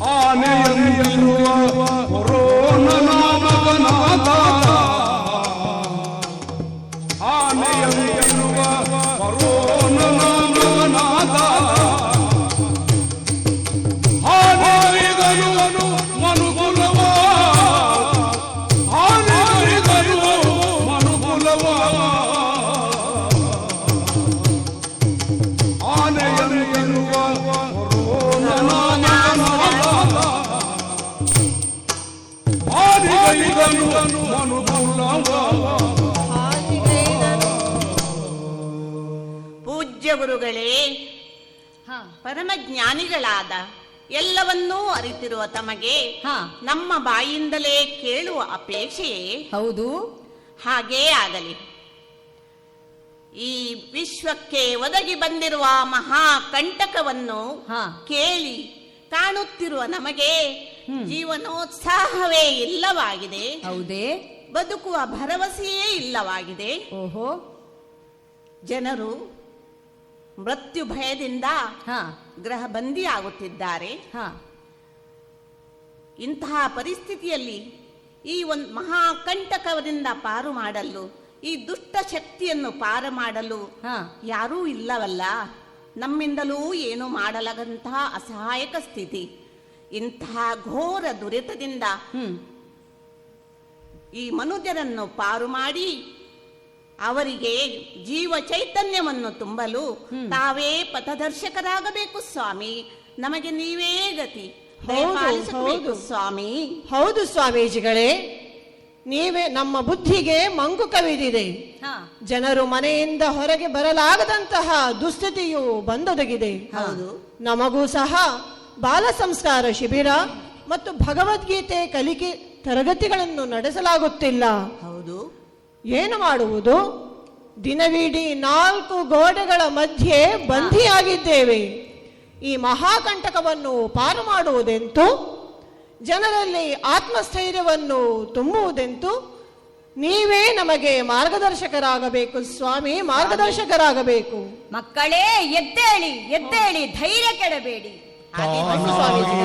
Speaker 2: ಆನೆಯಲ್ಲಿರುವ ಕೊರೋನನಾಮಕನಾದ ಆನೆಯಲ್ಲಿರುವ ಕೊರೋನನಾಮಕನಾದ ಆನೆಯರಿಗನು ಮನುಕುಲವ ಆನೆಯರಿಗನು ಮನುಕುಲವ ಆನೆಯಲ್ಲಿರುವ
Speaker 4: ಪೂಜ್ಯ ಗುರುಗಳೇ, ಪರಮ ಜ್ಞಾನಿಗಳಾದ ಎಲ್ಲವನ್ನೂ ಅರಿತಿರುವ ತಮಗೆ ನಮ್ಮ ಬಾಯಿಂದಲೇ ಕೇಳುವ ಅಪೇಕ್ಷೆಯೇ
Speaker 3: ಹೌದು.
Speaker 4: ಹಾಗೇ ಆಗಲಿ. ಈ ವಿಶ್ವಕ್ಕೆ ಒದಗಿ ಬಂದಿರುವ ಮಹಾ ಕಂಟಕವನ್ನು ಕೇಳಿ ಕಾಣುತ್ತಿರುವ ನಮಗೆ ಜೀವನೋತ್ಸಾಹವೇ ಇಲ್ಲವಾಗಿದೆ.
Speaker 3: ಹೌದೇ?
Speaker 4: ಬದುಕುವ ಭರವಸೆಯೇ ಇಲ್ಲವಾಗಿದೆ.
Speaker 3: ಓಹೋ.
Speaker 4: ಜನರು ಮೃತ್ಯು ಭಯದಿಂದ
Speaker 3: ಹಾ
Speaker 4: ಗೃಹ ಬಂದಿಯಾಗುತ್ತಿದ್ದಾರೆ.
Speaker 3: ಹಾ
Speaker 4: ಇಂತಹ ಪರಿಸ್ಥಿತಿಯಲ್ಲಿ ಈ ಒಂದು ಮಹಾಕಂಟಕದಿಂದ ಪಾರು ಮಾಡಲು, ಈ ದುಷ್ಟ ಶಕ್ತಿಯನ್ನು ಪಾರು ಮಾಡಲು
Speaker 3: ಹಾ
Speaker 4: ಯಾರೂ ಇಲ್ಲವಲ್ಲ. ನಮ್ಮಿಂದಲೂ ಏನು ಮಾಡಲಾಗಂತಹ ಅಸಹಾಯಕ ಸ್ಥಿತಿ. ಇಂತಹ ಘೋರ ದುರಿತದಿಂದ ಈ ಮನುಜರನ್ನು ಪಾರು ಮಾಡಿ ಅವರಿಗೆ ಜೀವ ಚೈತನ್ಯವನ್ನು ತುಂಬಲು ತಾವೇ ಪಥದರ್ಶಕರಾಗಬೇಕು ಸ್ವಾಮಿ. ನಮಗೆ ನೀವೇ ಗತಿ. ದಯಪಾಲಿಸಬೇಕು ಸ್ವಾಮಿ.
Speaker 5: ಹೌದು ಸ್ವಾಮೀಜಿಗಳೇ, ನೀವೇ ನಮ್ಮ ಬುದ್ಧಿಗೆ ಮಂಕು ಕವಿದಿದೆ.
Speaker 3: ಹಾ
Speaker 5: ಜನರು ಮನೆಯಿಂದ ಹೊರಗೆ ಬರಲಾಗದಂತಹ ದುಸ್ಥಿತಿಯು ಬಂದೊದಗಿದೆ.
Speaker 4: ಹೌದು.
Speaker 5: ನಮಗೂ ಸಹ ಬಾಲ ಸಂಸ್ಕಾರ ಶಿಬಿರ ಮತ್ತು ಭಗವದ್ಗೀತೆ ಕಲಿಕೆ ತರಗತಿಗಳನ್ನು ನಡೆಸಲಾಗುತ್ತಿಲ್ಲ.
Speaker 4: ಹೌದು.
Speaker 5: ಏನು ಮಾಡುವುದು? ದಿನವಿಡೀ 4 ಗೋಡೆಗಳ ಮಧ್ಯೆ ಬಂಧಿಯಾಗಿದ್ದೇವೆ. ಈ ಮಹಾಕಂಟಕವನ್ನು ಪಾರು ಮಾಡುವುದೆಂತು? ಜನರಲ್ಲಿ ಆತ್ಮಸ್ಥೈರ್ಯವನ್ನು ತುಂಬುವುದೆಂತು? ನೀವೇ ನಮಗೆ ಮಾರ್ಗದರ್ಶಕರಾಗಬೇಕು ಸ್ವಾಮಿ, ಮಾರ್ಗದರ್ಶಕರಾಗಬೇಕು.
Speaker 3: ಮಕ್ಕಳೇ, ಎದ್ದೇಳಿ ಎದ್ದೇಳಿ, ಧೈರ್ಯ ಕೆಡಬೇಡಿ.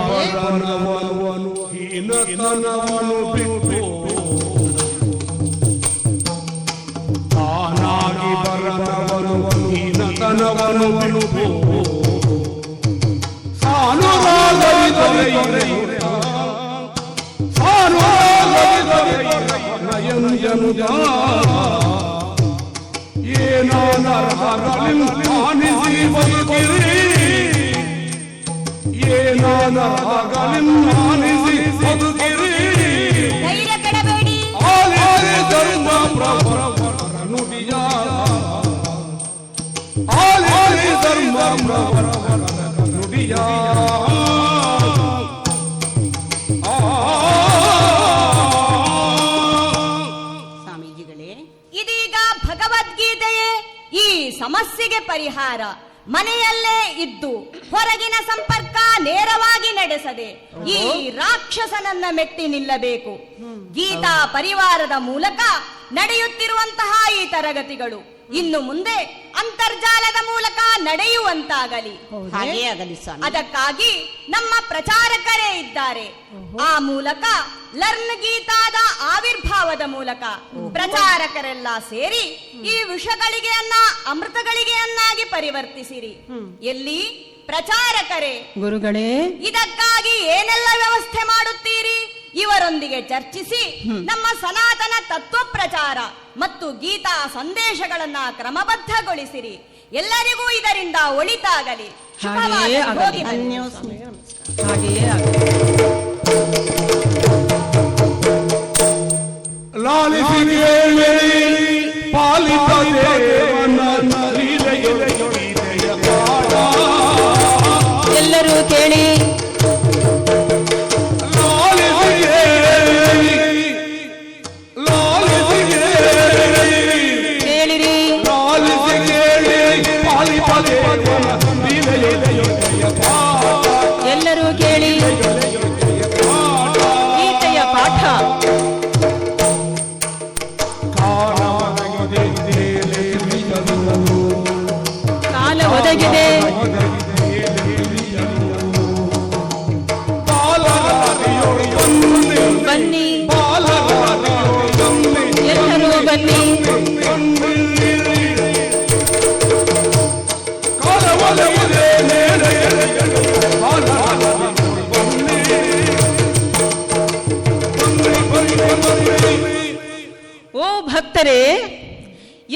Speaker 2: ಬರನವನು ಹೀನತನವನು ಬಿಟ್ಟು ತಾನಾಗಿ ಬರನವನು ಹೀನತನವನು ಬಿಟ್ಟು
Speaker 3: ಧೈರ್ಯ ಕೆಡಬೇಡಿ.
Speaker 2: ಧರ್ಮ ಪ್ರಭರ ನುಡಿಯ ಧರ್ಮ ಪ್ರಭರ ನುಡಿಯ
Speaker 4: ಸ್ವಾಮೀಜಿಗಳೇ,
Speaker 3: ಇದೀಗ ಭಗವದ್ಗೀತೆಯೇ ಈ ಸಮಸ್ಯೆಗೆ ಪರಿಹಾರ. ಮನೆಯಲ್ಲೇ ಇದ್ದು ಹೊರಗಿನ ಸಂಪರ್ಕ ನೇರವಾಗಿ ನಡೆಸದೆ ಈ ರಾಕ್ಷಸನನ್ನ ಮೆಟ್ಟಿ ನಿಲ್ಲಬೇಕು. ಗೀತಾ ಪರಿವಾರದ ಮೂಲಕ ನಡೆಯುತ್ತಿರುವಂತಹ ಈ ತರಗತಿಗಳು ಇನ್ನು ಮುಂದೆ ಅಂತರ್ಜಾಲದ ಮೂಲಕ ನಡೆಯುವಂತಾಗಲಿ.
Speaker 4: ಹಾಗೇ ಆಗಲಿ ಸ್ವಾಮಿ.
Speaker 3: ಅದಕ್ಕಾಗಿ ನಮ್ಮ ಪ್ರಚಾರಕರೇ ಇದ್ದಾರೆ. ಆ ಮೂಲಕ ಲರ್ನ್ ಗೀತಾದ ಆವಿರ್ಭಾವದ ಮೂಲಕ ಪ್ರಚಾರಕರೆಲ್ಲ ಸೇರಿ ಈ ವಿಷಗಳಿಗೆಯನ್ನ ಅಮೃತಗಳಿಗೆಯನ್ನಾಗಿ ಪರಿವರ್ತಿಸಿರಿ. ಎಲ್ಲಿ ಪ್ರಚಾರಕರೇ,
Speaker 1: ಗುರುಗಳೇ,
Speaker 3: ಇದಕ್ಕಾಗಿ ಏನೆಲ್ಲ ವ್ಯವಸ್ಥೆ ಮಾಡುತ್ತೀರಿ? ಇವರೊಂದಿಗೆ ಚರ್ಚಿಸಿ ನಮ್ಮ ಸನಾತನ ತತ್ವ ಪ್ರಚಾರ ಮತ್ತು ಗೀತಾ ಸಂದೇಶಗಳನ್ನ ಕ್ರಮಬದ್ಧಗೊಳಿಸಿರಿ. ಎಲ್ಲರಿಗೂ ಇದರಿಂದ ಒಳಿತಾಗಲಿ. ಶುಭವಾಗಲಿ. ಹೋಗಿ ಬನ್ನಿ.
Speaker 1: ಹಾಗೆಯೇ ಆಗಲಿ.
Speaker 2: ಲಾಲಿಸಿ ಪಾಲಿತ ದೇವನ ಲೀಲೆಯ ಪಾಠ.
Speaker 1: ಎಲ್ಲರೂ ಕೇಳಿ. ಕೇಳಿರಿ. ಎಲ್ಲರೂ ಕೇಳಿ. ಗೀತೆಯ ಪಾಠ. ಕಾಲ ಒದಗಿದೆ. ಬನ್ನಿ, ಎಲ್ಲರೂ ಬನ್ನಿ. ಓ ಭಕ್ತರೇ,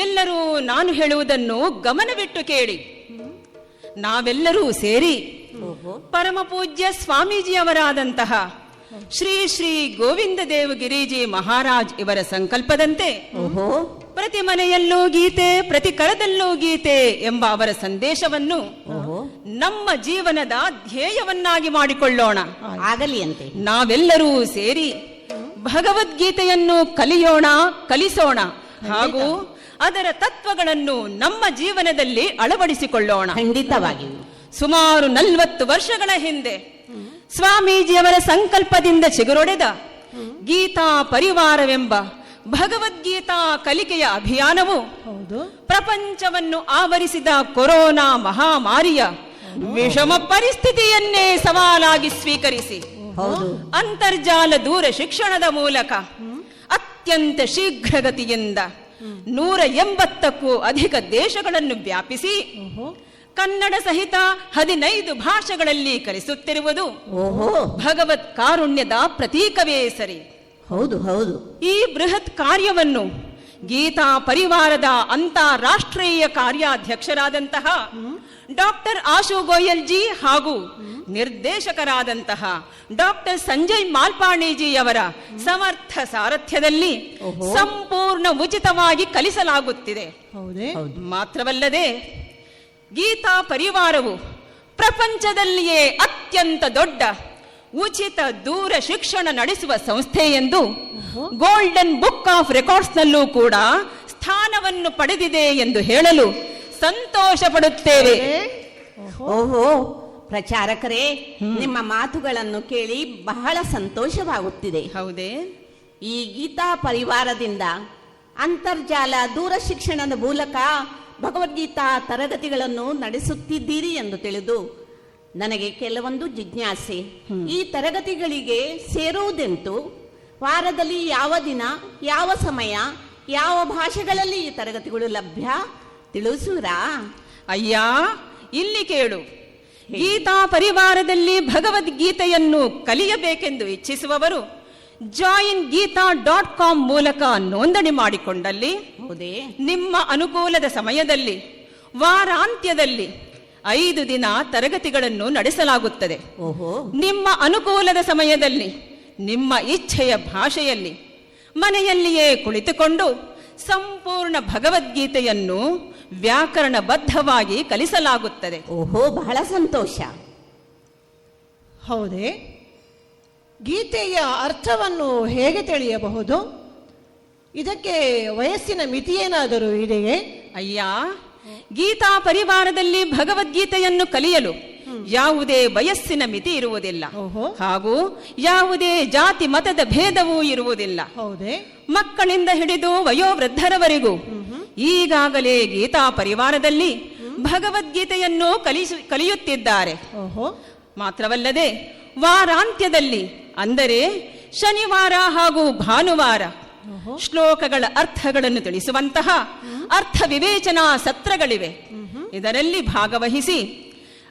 Speaker 1: ಎಲ್ಲರೂ ನಾನು ಹೇಳುವುದನ್ನು ಗಮನವಿಟ್ಟು ಕೇಳಿ. ನಾವೆಲ್ಲರೂ ಸೇರಿ ಪರಮ ಪೂಜ್ಯ ಸ್ವಾಮೀಜಿಯವರಾದಂತಹ ಶ್ರೀ ಶ್ರೀ ಗೋವಿಂದ ದೇವ ಗಿರಿಜಿ ಮಹಾರಾಜ್ ಇವರ ಸಂಕಲ್ಪದಂತೆ ಪ್ರತಿ ಮನೆಯಲ್ಲೂ ಗೀತೆ, ಪ್ರತಿ ಕರದಲ್ಲೂ ಗೀತೆ ಎಂಬ ಅವರ ಸಂದೇಶವನ್ನು ನಮ್ಮ ಜೀವನದ ಧ್ಯೇಯವನ್ನಾಗಿ ಮಾಡಿಕೊಳ್ಳೋಣ.
Speaker 4: ಆಗಲಿ ಅಂತೆ.
Speaker 3: ನಾವೆಲ್ಲರೂ ಸೇರಿ ಭಗವದ್ಗೀತೆಯನ್ನು ಕಲಿಯೋಣ, ಕಲಿಸೋಣ ಹಾಗೂ ಅದರ ತತ್ವಗಳನ್ನು ನಮ್ಮ ಜೀವನದಲ್ಲಿ ಅಳವಡಿಸಿಕೊಳ್ಳೋಣ.
Speaker 4: ಖಂಡಿತವಾಗಿಯೂ
Speaker 3: ಸುಮಾರು 40 ವರ್ಷಗಳ ಹಿಂದೆ
Speaker 1: ಸ್ವಾಮೀಜಿಯವರ ಸಂಕಲ್ಪದಿಂದ ಚಿಗುರೊಡೆದ ಗೀತಾ ಪರಿವಾರವೆಂಬ ಭಗವದ್ಗೀತಾ ಕಲಿಕೆಯ ಅಭಿಯಾನವು
Speaker 5: ಹೌದು.
Speaker 1: ಪ್ರಪಂಚವನ್ನು ಆವರಿಸಿದ ಕೊರೋನಾ ಮಹಾಮಾರಿಯ ವಿಷಮ ಪರಿಸ್ಥಿತಿಯನ್ನೇ ಸವಾಲಾಗಿ ಸ್ವೀಕರಿಸಿ
Speaker 4: ಹೌದು.
Speaker 1: ಅಂತರ್ಜಾಲ ದೂರ ಶಿಕ್ಷಣದ ಮೂಲಕ ಅತ್ಯಂತ ಶೀಘ್ರಗತಿಯಿಂದ 180ಕ್ಕೂ ಅಧಿಕ ದೇಶಗಳನ್ನು ವ್ಯಾಪಿಸಿ ಕನ್ನಡ ಸಹಿತ 15 ಭಾಷೆಗಳಲ್ಲಿ ಕಲಿಸುತ್ತಿರುವುದು
Speaker 4: ಓಹೋ,
Speaker 1: ಭಗವತ್ ಕಾರುಣ್ಯದ ಪ್ರತೀಕವೇ ಸರಿ.
Speaker 4: ಹೌದು ಹೌದು.
Speaker 1: ಈ ಬೃಹತ್ ಕಾರ್ಯವನ್ನು ಗೀತಾ ಪರಿವಾರದ ಅಂತಾರಾಷ್ಟ್ರೀಯ ಕಾರ್ಯಾಧ್ಯಕ್ಷರಾದಂತಹ ಡಾಕ್ಟರ್ ಆಶು ಗೋಯಲ್ ಜಿ ಹಾಗೂ ನಿರ್ದೇಶಕರಾದಂತಹ ಡಾಕ್ಟರ್ ಸಂಜಯ್ ಮಾಲ್ಪಾಣಿಜಿಯವರ ಸಮರ್ಥ ಸಾರಥ್ಯದಲ್ಲಿ ಸಂಪೂರ್ಣ ಉಚಿತವಾಗಿ ಕಲಿಸಲಾಗುತ್ತಿದೆ.
Speaker 5: ಹೌದೇ?
Speaker 1: ಮಾತ್ರವಲ್ಲದೆ ಗೀತಾ ಪರಿವಾರವು ಪ್ರಪಂಚದಲ್ಲಿಯೇ ಅತ್ಯಂತ ದೊಡ್ಡ ಉಚಿತ ದೂರ ಶಿಕ್ಷಣ ನಡೆಸುವ ಸಂಸ್ಥೆ ಎಂದು ಗೋಲ್ಡನ್ ಬುಕ್ ಆಫ್ ರೆಕಾರ್ಡ್ಸ್ನಲ್ಲೂ ಕೂಡ ಸ್ಥಾನವನ್ನು ಪಡೆದಿದೆ ಎಂದು ಹೇಳಲು ಸಂತೋಷ ಪಡುತ್ತೇವೆ.
Speaker 4: ಓಹೋ, ಪ್ರಚಾರಕರೇ, ನಿಮ್ಮ ಮಾತುಗಳನ್ನು ಕೇಳಿ ಬಹಳ ಸಂತೋಷವಾಗುತ್ತಿದೆ.
Speaker 1: ಹೌದೇ?
Speaker 4: ಈ ಗೀತಾ ಪರಿವಾರದಿಂದ ಅಂತರ್ಜಾಲ ದೂರ ಶಿಕ್ಷಣದ ಮೂಲಕ ಭಗವದ್ಗೀತಾ ತರಗತಿಗಳನ್ನು ನಡೆಸುತ್ತಿದ್ದೀರಿ ಎಂದು ತಿಳಿದು ನನಗೆ ಕೆಲವೊಂದು ಜಿಜ್ಞಾಸೆ. ಈ ತರಗತಿಗಳಿಗೆ ಸೇರುವುದೆಂತು? ವಾರದಲ್ಲಿ ಯಾವ ದಿನ, ಯಾವ ಸಮಯ, ಯಾವ ಭಾಷೆಗಳಲ್ಲಿ ಈ ತರಗತಿಗಳು ಲಭ್ಯ ತಿಳಿಸುವಿರಾ?
Speaker 1: ಅಯ್ಯ, ಇಲ್ಲಿ ಕೇಳು. ಗೀತಾ ಪರಿವಾರದಲ್ಲಿ ಭಗವದ್ಗೀತೆಯನ್ನು ಕಲಿಯಬೇಕೆಂದು ಇಚ್ಛಿಸುವವರು joingita.com ಮೂಲಕ ನೋಂದಣಿ ಮಾಡಿಕೊಂಡಲ್ಲಿ
Speaker 4: ಹೌದೇ?
Speaker 1: ನಿಮ್ಮ ಅನುಕೂಲದ ಸಮಯದಲ್ಲಿ ವಾರಾಂತ್ಯದಲ್ಲಿ 5 ದಿನ ತರಗತಿಗಳನ್ನು ನಡೆಸಲಾಗುತ್ತದೆ.
Speaker 4: ಓಹೋ,
Speaker 1: ನಿಮ್ಮ ಅನುಕೂಲದ ಸಮಯದಲ್ಲಿ ನಿಮ್ಮ ಇಚ್ಛೆಯ ಭಾಷೆಯಲ್ಲಿ ಮನೆಯಲ್ಲಿಯೇ ಕುಳಿತುಕೊಂಡು ಸಂಪೂರ್ಣ ಭಗವದ್ಗೀತೆಯನ್ನು ವ್ಯಾಕರಣಬದ್ಧವಾಗಿ ಕಲಿಸಲಾಗುತ್ತದೆ.
Speaker 4: ಓಹೋ, ಬಹಳ ಸಂತೋಷ.
Speaker 5: ಹೌದೇ? ಗೀತೆಯ ಅರ್ಥವನ್ನು ಹೇಗೆ ತಿಳಿಯಬಹುದು? ಇದಕ್ಕೆ ವಯಸ್ಸಿನ ಮಿತಿಯೇನಾದರೂ ಇದೆಯೇ?
Speaker 1: ಅಯ್ಯ, ಗೀತಾ ಪರಿವಾರದಲ್ಲಿ ಭಗವದ್ಗೀತೆಯನ್ನು ಕಲಿಯಲು ಯಾವುದೇ ವಯಸ್ಸಿನ ಮಿತಿ ಇರುವುದಿಲ್ಲ. ಹಾಗೂ ಯಾವುದೇ ಜಾತಿ ಮತದ ಭೇದವೂ ಇರುವುದಿಲ್ಲ.
Speaker 5: ಹೌದೇ?
Speaker 1: ಮಕ್ಕಳಿಂದ ಹಿಡಿದು ವಯೋವೃದ್ಧರವರೆಗೂ ಈಗಾಗಲೇ ಗೀತಾ ಪರಿವಾರದಲ್ಲಿ ಭಗವದ್ಗೀತೆಯನ್ನು ಕಲಿಯುತ್ತಿದ್ದಾರೆ. ಮಾತ್ರವಲ್ಲದೆ ವಾರಾಂತ್ಯದಲ್ಲಿ, ಅಂದರೆ ಶನಿವಾರ ಹಾಗೂ ಭಾನುವಾರ, ಶ್ಲೋಕಗಳ ಅರ್ಥಗಳನ್ನು ತಿಳಿಸುವಂತಹ ಅರ್ಥ ವಿವೇಚನಾ ಸತ್ರಗಳಿವೆ. ಇದರಲ್ಲಿ ಭಾಗವಹಿಸಿ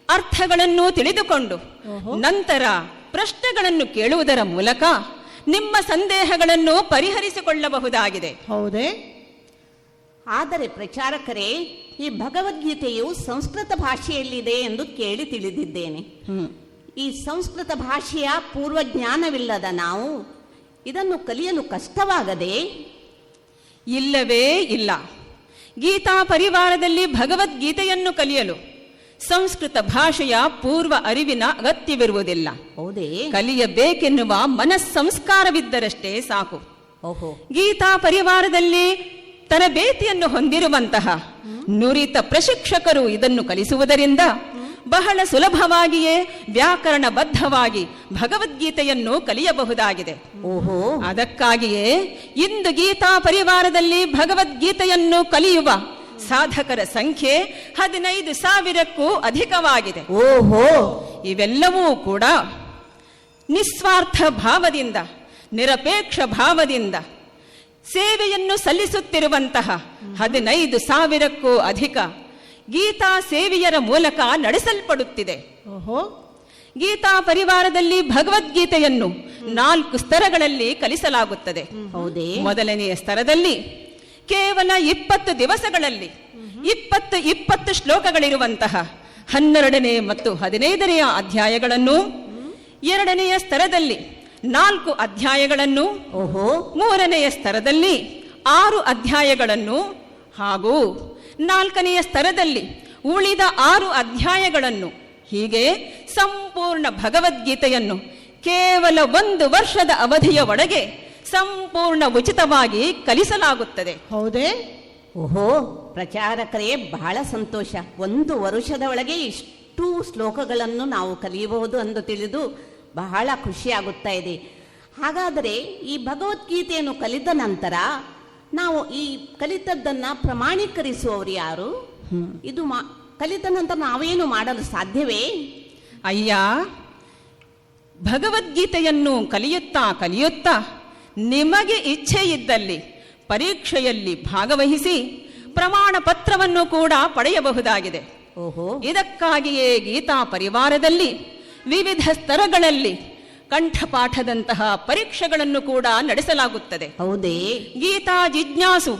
Speaker 1: ಅರ್ಥಗಳನ್ನು ತಿಳಿದುಕೊಂಡು ನಂತರ ಪ್ರಶ್ನೆಗಳನ್ನು ಕೇಳುವುದರ ಮೂಲಕ ನಿಮ್ಮ ಸಂದೇಹಗಳನ್ನು ಪರಿಹರಿಸಿಕೊಳ್ಳಬಹುದಾಗಿದೆ.
Speaker 5: ಹೌದೇ?
Speaker 4: ಆದರೆ ಪ್ರಚಾರಕರೇ, ಈ ಭಗವದ್ಗೀತೆಯು ಸಂಸ್ಕೃತ ಭಾಷೆಯಲ್ಲಿದೆ ಎಂದು ಕೇಳಿ ತಿಳಿದಿದ್ದೇನೆ. ಈ ಸಂಸ್ಕೃತ ಭಾಷೆಯ ಪೂರ್ವ ಜ್ಞಾನವಿಲ್ಲದ ನಾವು ಇದನ್ನು ಕಲಿಯಲು ಕಷ್ಟವಾಗದೆ?
Speaker 1: ಇಲ್ಲವೇ ಇಲ್ಲ. ಗೀತಾ ಪರಿವಾರದಲ್ಲಿ ಭಗವದ್ಗೀತೆಯನ್ನು ಕಲಿಯಲು ಸಂಸ್ಕೃತ ಭಾಷೆಯ ಪೂರ್ವ ಅರಿವಿನ ಅಗತ್ಯವಿರುವುದಿಲ್ಲ.
Speaker 4: ಹೌದೇ?
Speaker 1: ಕಲಿಯಬೇಕೆನ್ನುವ ಮನಸ್ಸಂಸ್ಕಾರವಿದ್ದರಷ್ಟೇ ಸಾಕು.
Speaker 4: ಓಹೋ,
Speaker 1: ಗೀತಾ ಪರಿವಾರದಲ್ಲಿ ತರಬೇತಿಯನ್ನು ಹೊಂದಿರುವಂತಹ ನುರಿತ ಪ್ರಶಿಕ್ಷಕರು ಇದನ್ನು ಕಲಿಸುವುದರಿಂದ ಬಹಳ ಸುಲಭವಾಗಿಯೇ ವ್ಯಾಕರಣಬದ್ಧವಾಗಿ ಭಗವದ್ಗೀತೆಯನ್ನು ಕಲಿಯಬಹುದಾಗಿದೆ.
Speaker 4: ಓಹೋ,
Speaker 1: ಅದಕ್ಕಾಗಿಯೇ ಇಂದು ಗೀತಾ ಪರಿವಾರದಲ್ಲಿ ಭಗವದ್ಗೀತೆಯನ್ನು ಕಲಿಯುವ ಸಾಧಕರ ಸಂಖ್ಯೆ 15,000ಕ್ಕೂ ಅಧಿಕವಾಗಿದೆ.
Speaker 4: ಓಹೋ,
Speaker 1: ಇವೆಲ್ಲವೂ ಕೂಡ ನಿಸ್ವಾರ್ಥ ಭಾವದಿಂದ, ನಿರಪೇಕ್ಷ ಭಾವದಿಂದ ಸೇವೆಯನ್ನು ಸಲ್ಲಿಸುತ್ತಿರುವಂತಹ 15,000ಕ್ಕೂ ಅಧಿಕ ಗೀತಾ ಸೇವೆಯರ ಮೂಲಕ ನಡೆಸಲ್ಪಡುತ್ತಿದೆ. ಗೀತಾ ಪರಿವಾರದಲ್ಲಿ ಭಗವದ್ಗೀತೆಯನ್ನು 4 ಸ್ತರಗಳಲ್ಲಿ ಕಲಿಸಲಾಗುತ್ತದೆ.
Speaker 4: ಹೌದೇ?
Speaker 1: ಮೊದಲನೆಯ ಸ್ತರದಲ್ಲಿ ಕೇವಲ 20 ದಿವಸಗಳಲ್ಲಿ 20 ಶ್ಲೋಕಗಳಿರುವಂತಹ 12ನೇ ಮತ್ತು 15ನೇ ಅಧ್ಯಾಯಗಳನ್ನು, 2ನೆಯ ಸ್ತರದಲ್ಲಿ 4 ಅಧ್ಯಾಯಗಳನ್ನು, 3ನೆಯ ಸ್ತರದಲ್ಲಿ 6 ಅಧ್ಯಾಯಗಳನ್ನು ಹಾಗೂ 4ನೆಯ ಸ್ತರದಲ್ಲಿ ಉಳಿದ 6 ಅಧ್ಯಾಯಗಳನ್ನು, ಹೀಗೆ ಸಂಪೂರ್ಣ ಭಗವದ್ಗೀತೆಯನ್ನು ಕೇವಲ 1 ವರ್ಷದ ಅವಧಿಯ ಒಳಗೆ ಸಂಪೂರ್ಣ ಉಚಿತವಾಗಿ ಕಲಿಸಲಾಗುತ್ತದೆ.
Speaker 5: ಹೌದೇ?
Speaker 4: ಓಹೋ, ಪ್ರಚಾರಕರೇ, ಬಹಳ ಸಂತೋಷ. 1 ವರ್ಷದ ಒಳಗೆ ಇಷ್ಟು ಶ್ಲೋಕಗಳನ್ನು ನಾವು ಕಲಿಯಬಹುದು ಎಂದು ತಿಳಿದು ಬಹಳ ಖುಷಿಯಾಗುತ್ತಾ ಇದೆ. ಹಾಗಾದರೆ ಈ ಭಗವದ್ಗೀತೆಯನ್ನು ಕಲಿತ ನಂತರ ನಾವು ಈ ಕಲಿತದ್ದನ್ನ ಪ್ರಮಾಣೀಕರಿಸುವವರು ಯಾರು? ಇದು ಕಲಿತ ನಂತರ ನಾವೇನು ಮಾಡಲು ಸಾಧ್ಯವೇ?
Speaker 1: ಅಯ್ಯ, ಭಗವದ್ಗೀತೆಯನ್ನು ಕಲಿಯುತ್ತಾ ನಿಮಗೆ ಇಚ್ಛೆ ಇದ್ದಲ್ಲಿ ಪರೀಕ್ಷೆಯಲ್ಲಿ ಭಾಗವಹಿಸಿ ಪ್ರಮಾಣ ಪತ್ರವನ್ನು ಕೂಡ ಪಡೆಯಬಹುದಾಗಿದೆ.
Speaker 4: ಓಹೋ,
Speaker 1: ಇದಕ್ಕಾಗಿಯೇ ಗೀತಾ ಪರಿವಾರದಲ್ಲಿ ವಿವಿಧ ಸ್ತರಗಳಲ್ಲಿ ಕಂಠಪಾಠದಂತಹ ಪರೀಕ್ಷೆಗಳನ್ನು ಕೂಡ ನಡೆಸಲಾಗುತ್ತದೆ.
Speaker 4: ಹೌದೇ?
Speaker 1: ಗೀತಾ ಜಿಜ್ಞಾಸು,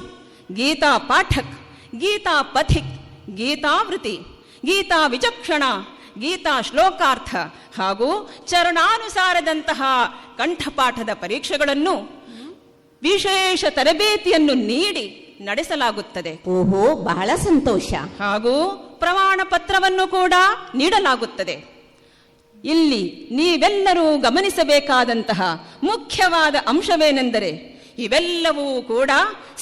Speaker 1: ಗೀತಾ ಪಾಠಕ್, ಗೀತಾ ಪಥಿಕ್, ಗೀತಾವೃತಿ, ಗೀತಾ ವಿಚಕ್ಷಣ, ಗೀತಾ ಶ್ಲೋಕಾರ್ಥ ಹಾಗೂ ಚರಣಾನುಸಾರದಂತಹ ಕಂಠಪಾಠದ ಪರೀಕ್ಷೆಗಳನ್ನು ವಿಶೇಷ ತರಬೇತಿಯನ್ನು ನೀಡಿ ನಡೆಸಲಾಗುತ್ತದೆ.
Speaker 4: ಓಹೋ, ಬಹಳ ಸಂತೋಷ.
Speaker 1: ಹಾಗೂ ಪ್ರಮಾಣ ಪತ್ರವನ್ನು ಕೂಡ ನೀಡಲಾಗುತ್ತದೆ. ಇಲ್ಲಿ ನೀವೆಲ್ಲರೂ ಗಮನಿಸಬೇಕಾದಂತಹ ಮುಖ್ಯವಾದ ಅಂಶವೇನೆಂದರೆ ಇವೆಲ್ಲವೂ ಕೂಡ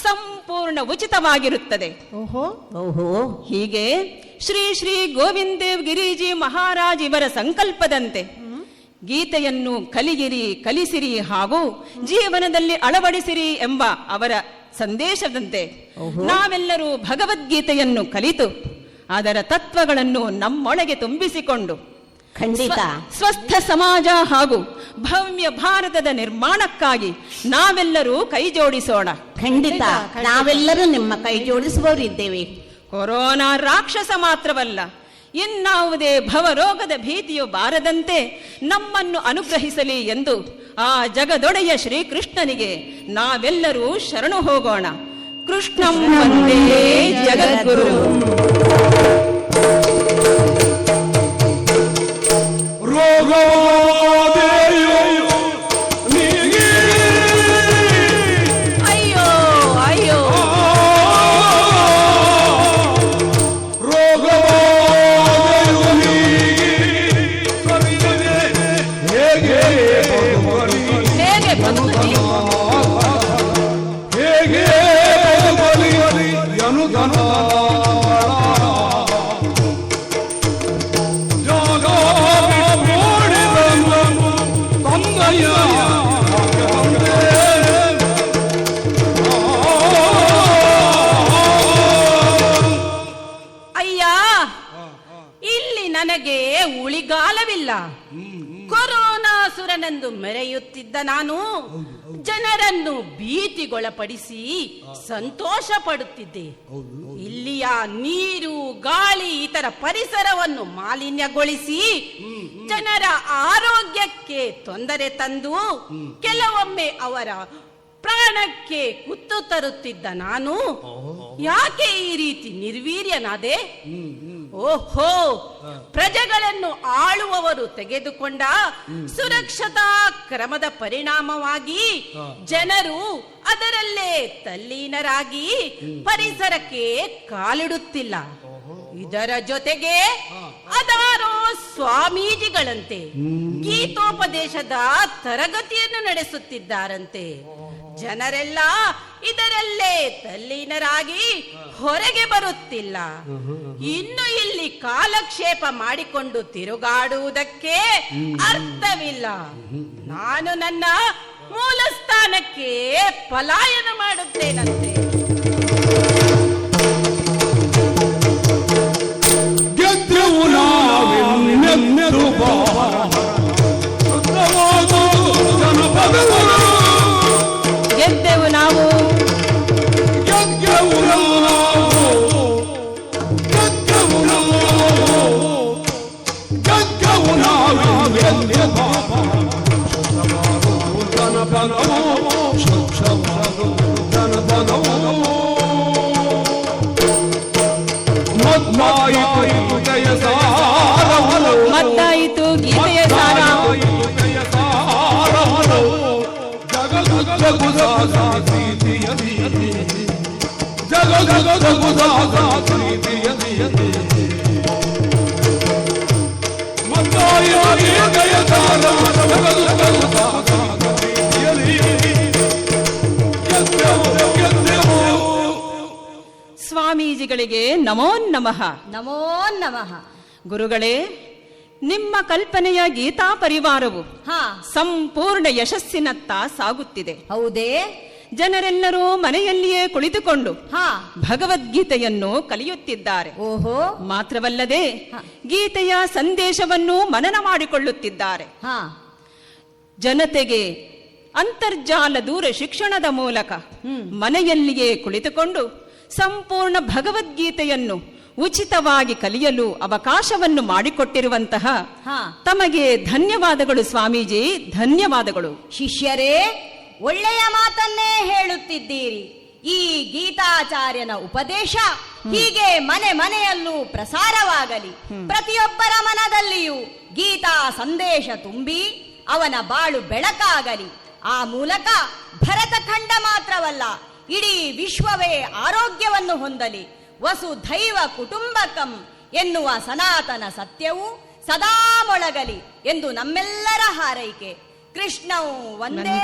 Speaker 1: ಸಂಪೂರ್ಣ ಉಚಿತವಾಗಿರುತ್ತದೆ.
Speaker 5: ಓಹೋ
Speaker 4: ಓಹೋ,
Speaker 1: ಹೀಗೆ ಶ್ರೀ ಶ್ರೀ ಗೋವಿಂದ ದೇವ್ ಗಿರಿಜಿ ಮಹಾರಾಜ್ ಇವರ ಸಂಕಲ್ಪದಂತೆ ಗೀತೆಯನ್ನು ಕಲಿಯಿರಿ, ಕಲಿಸಿರಿ ಹಾಗೂ ಜೀವನದಲ್ಲಿ ಅಳವಡಿಸಿರಿ ಎಂಬ ಅವರ ಸಂದೇಶದಂತೆ ನಾವೆಲ್ಲರೂ ಭಗವದ್ಗೀತೆಯನ್ನು ಕಲಿತು ಅದರ ತತ್ವಗಳನ್ನು ನಮ್ಮೊಳಗೆ ತುಂಬಿಸಿಕೊಂಡು
Speaker 4: ಖಂಡಿತ
Speaker 1: ಸ್ವಸ್ಥ ಸಮಾಜ ಹಾಗೂ ಭವ್ಯ ಭಾರತದ ನಿರ್ಮಾಣಕ್ಕಾಗಿ ನಾವೆಲ್ಲರೂ ಕೈ ಜೋಡಿಸೋಣ.
Speaker 4: ಖಂಡಿತ ನಾವೆಲ್ಲರೂ ನಿಮ್ಮ ಕೈ ಜೋಡಿಸುವವರಿದ್ದೇವೆ.
Speaker 1: ಕೊರೋನಾ ರಾಕ್ಷಸ ಮಾತ್ರವಲ್ಲ, ಇನ್ನಾವುದೇ ಭವರೋಗದ ಭೀತಿಯು ಬಾರದಂತೆ ನಮ್ಮನ್ನು ಅನುಗ್ರಹಿಸಲಿ ಎಂದು ಆ ಜಗದೊಡೆಯ ಶ್ರೀಕೃಷ್ಣನಿಗೆ ನಾವೆಲ್ಲರೂ ಶರಣು ಹೋಗೋಣ. ಕೃಷ್ಣಂ ವಂದೇ ಜಗದ್ಗುರು.
Speaker 3: ಅಯ್ಯೋ ಅಯ್ಯೋ, ಹೇಗೆ ಬದುಕಿ ಅಯ್ಯ, ಇಲ್ಲಿ ನನಗೆ ಉಳಿಗಾಲವಿಲ್ಲ. ಕೊರೋನಾಸುರನೆಂದು ಮೆರೆಯುತ್ತಿದ್ದ ನಾನು ಜನರನ್ನು ಭೀತಿಗೊಳಪಡಿಸಿ ಸಂತೋಷ ಪಡುತ್ತಿದ್ದೆ. ಇಲ್ಲಿಯ ನೀರು, ಗಾಳಿ, ಇತರ ಪರಿಸರವನ್ನು ಮಾಲಿನ್ಯಗೊಳಿಸಿ ಜನರ ಆರೋಗ್ಯಕ್ಕೆ ತೊಂದರೆ ತಂದು ಕೆಲವೊಮ್ಮೆ ಅವರ ಪ್ರಾಣಕ್ಕೆ ಕುತ್ತು ತರುತ್ತಿದ್ದ ನಾನು ಯಾಕೆ ಈ ರೀತಿ ನಿರ್ವೀರ್ಯನಾದೆ? ಓಹೋ, ಪ್ರಜೆಗಳನ್ನು ಆಳುವವರು ತೆಗೆದುಕೊಂಡ ಸುರಕ್ಷತಾ ಕ್ರಮದ ಪರಿಣಾಮವಾಗಿ ಜನರು ಅದರಲ್ಲೇ ತಲ್ಲೀನರಾಗಿ ಪರಿಸರಕ್ಕೆ ಕಾಲಿಡುತ್ತಿಲ್ಲ. ಇದರ ಜೊತೆಗೆ ಅದಾರೋ ಸ್ವಾಮೀಜಿಗಳಂತೆ ಗೀತೋಪದೇಶದ ತರಗತಿಯನ್ನು ನಡೆಸುತ್ತಿದ್ದಾರಂತೆ. ಜನರೆಲ್ಲ ಇದರಲ್ಲೇ ತಲ್ಲೀನರಾಗಿ ಹೊರಗೆ ಬರುತ್ತಿಲ್ಲ. ಇನ್ನು ಇಲ್ಲಿ ಕಾಲಕ್ಷೇಪ ಮಾಡಿಕೊಂಡು ತಿರುಗಾಡುವುದಕ್ಕೆ ಅರ್ಥವಿಲ್ಲ. ನಾನು ನನ್ನ ಮೂಲ ಸ್ಥಾನಕ್ಕೆ ಪಲಾಯನ ಮಾಡುತ್ತೇನಂತೆ.
Speaker 2: ಗೆದ್ದೆವು ನಾವೆನ್ನೆದ್ದು ಜನಪದವು
Speaker 1: ಗೆದ್ದೆವು ನಾವು,
Speaker 2: ಗೆದ್ದೆವು ನಾವೆನ್ನೆದ್ದು ಜನಪದವು
Speaker 1: ಮತ್ತಾಯಿತು ಗೀತೆಯ ಸಾರ. ಸ್ವಾಮೀಜಿಗಳಿಗೆ ನಮೋ ನಮಃ.
Speaker 3: ನಮೋ ನಮಃ.
Speaker 1: ಗುರುಗಳೇ, ನಿಮ್ಮ ಕಲ್ಪನೆಯ ಗೀತಾ ಪರಿವಾರವು
Speaker 6: ಹಾ
Speaker 1: ಸಂಪೂರ್ಣ ಯಶಸ್ಸಿನತ್ತ ಸಾಗುತ್ತಿದೆ.
Speaker 6: ಹೌದೇ?
Speaker 1: ಜನರೆಲ್ಲರೂ ಮನೆಯಲ್ಲಿಯೇ ಕುಳಿತುಕೊಂಡು
Speaker 6: ಹಾ
Speaker 1: ಭಗವದ್ಗೀತೆಯನ್ನು ಕಲಿಯುತ್ತಿದ್ದಾರೆ.
Speaker 6: ಓಹೋ.
Speaker 1: ಮಾತ್ರವಲ್ಲದೆ
Speaker 6: ಹ.
Speaker 1: ಗೀತೆಯ ಸಂದೇಶವನ್ನು ಮನನ ಮಾಡಿಕೊಳ್ಳುತ್ತಿದ್ದಾರೆ.
Speaker 6: ಹಾ
Speaker 1: ಜನತೆಗೆ ಅಂತರ್ಜಾಲ ದೂರ ಶಿಕ್ಷಣದ ಮೂಲಕ ಮನೆಯಲ್ಲಿಯೇ ಕುಳಿತುಕೊಂಡು ಸಂಪೂರ್ಣ ಭಗವದ್ಗೀತೆಯನ್ನು ಉಚಿತವಾಗಿ ಕಲಿಯಲು ಅವಕಾಶವನ್ನು ಮಾಡಿಕೊಟ್ಟಿರುವಂತಹ
Speaker 6: ಹಾ.
Speaker 1: ತಮಗೆ ಧನ್ಯವಾದಗಳು ಸ್ವಾಮೀಜಿ, ಧನ್ಯವಾದಗಳು.
Speaker 6: ಶಿಷ್ಯರೇ, ಒಳ್ಳೆಯ ಮಾತನ್ನೇ ಹೇಳುತ್ತಿದ್ದೀರಿ. ಈ ಗೀತಾಚಾರ್ಯನ ಉಪದೇಶ ಹೀಗೆ ಮನೆ ಮನೆಯಲ್ಲೂ ಪ್ರಸಾರವಾಗಲಿ. ಪ್ರತಿಯೊಬ್ಬರ ಮನದಲ್ಲಿಯೂ ಗೀತಾ ಸಂದೇಶ ತುಂಬಿ ಅವನ ಬಾಳು ಬೆಳಕಾಗಲಿ. ಆ ಮೂಲಕ ಭರತಖಂಡ ಮಾತ್ರವಲ್ಲ, ಇಡೀ ವಿಶ್ವವೇ ಆರೋಗ್ಯವನ್ನು ಹೊಂದಲಿ. ವಸುಧೈವ ಕುಟುಂಬಕಂ ಎನ್ನುವ ಸನಾತನ ಸತ್ಯವು ಸದಾ ಮೊಳಗಲಿ ಎಂದು ನಮ್ಮೆಲ್ಲರ ಹಾರೈಕೆ. ಕೃಷ್ಣೌ ವಂದೇ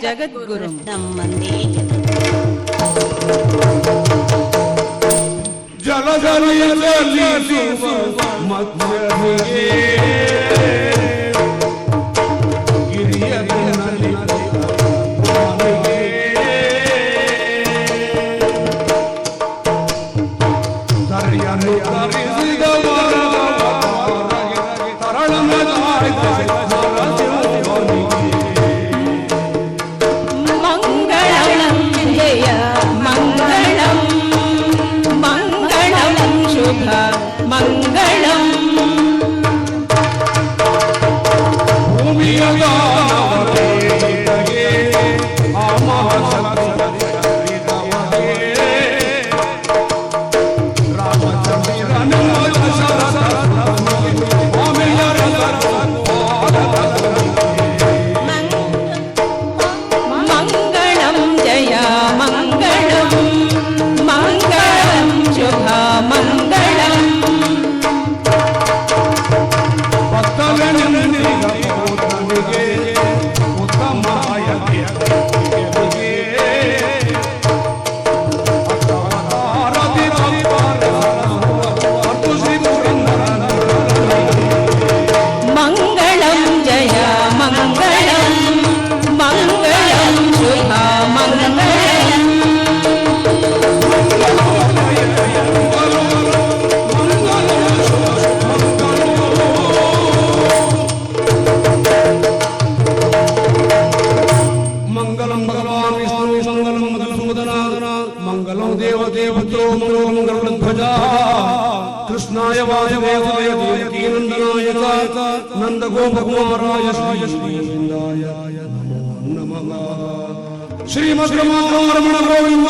Speaker 6: ಜಗದ್ಗುರು.
Speaker 4: ನಮ್ಮಂದೇ
Speaker 2: ಜಲಧರಿಯಲ್ಲಿ ಮಧ್ಯೆ ಗಿರಿಯ ಬೆನ್ನಲ್ಲಿ ದರಿಯನ್ನು ಕರೆಸಿದವರ
Speaker 1: ಮಂಗಳಂ ಜಯ ಮಂಗಳಂ ಮಂಗಳಂ ಶುಭ ಮಂಗಳಂ
Speaker 2: ಭೂಮಿಯ
Speaker 1: ಮಂಗಳಂ ಜಯ ಮಂಗಳಂ ಮಂಗಳಂ ಶುಭ ಮಂಗಳಂ ಮಂಗಳಂ ಜಯ ಮಂಗಳಂ ಮಂಗಳಂ ಶುಭ ಮಂಗಳಂ
Speaker 2: ಮಂಗಲಂ ಭಗವಾನ್ ವಿಷ್ಣು ಮಂಗಲಂ ಮಂಗಲಂ ಮಂಗಲಂ ದೇವದೇವತೋ ಮಂಗಲಂ ಮಂಗಲಂ ಧ್ವಜ ಕೃಷ್ಣಾಯ ವಾಸುದೇವಾಯ ದೇವಕೀ ನಂದನಾಯ ಚ ನಂದ ಗೋಪಕುಮಾರಾಯ ಶ್ರೀ ನಮಃ ಶ್ರೀಮದ್ ರಮಣ ಗೋವಿಂದ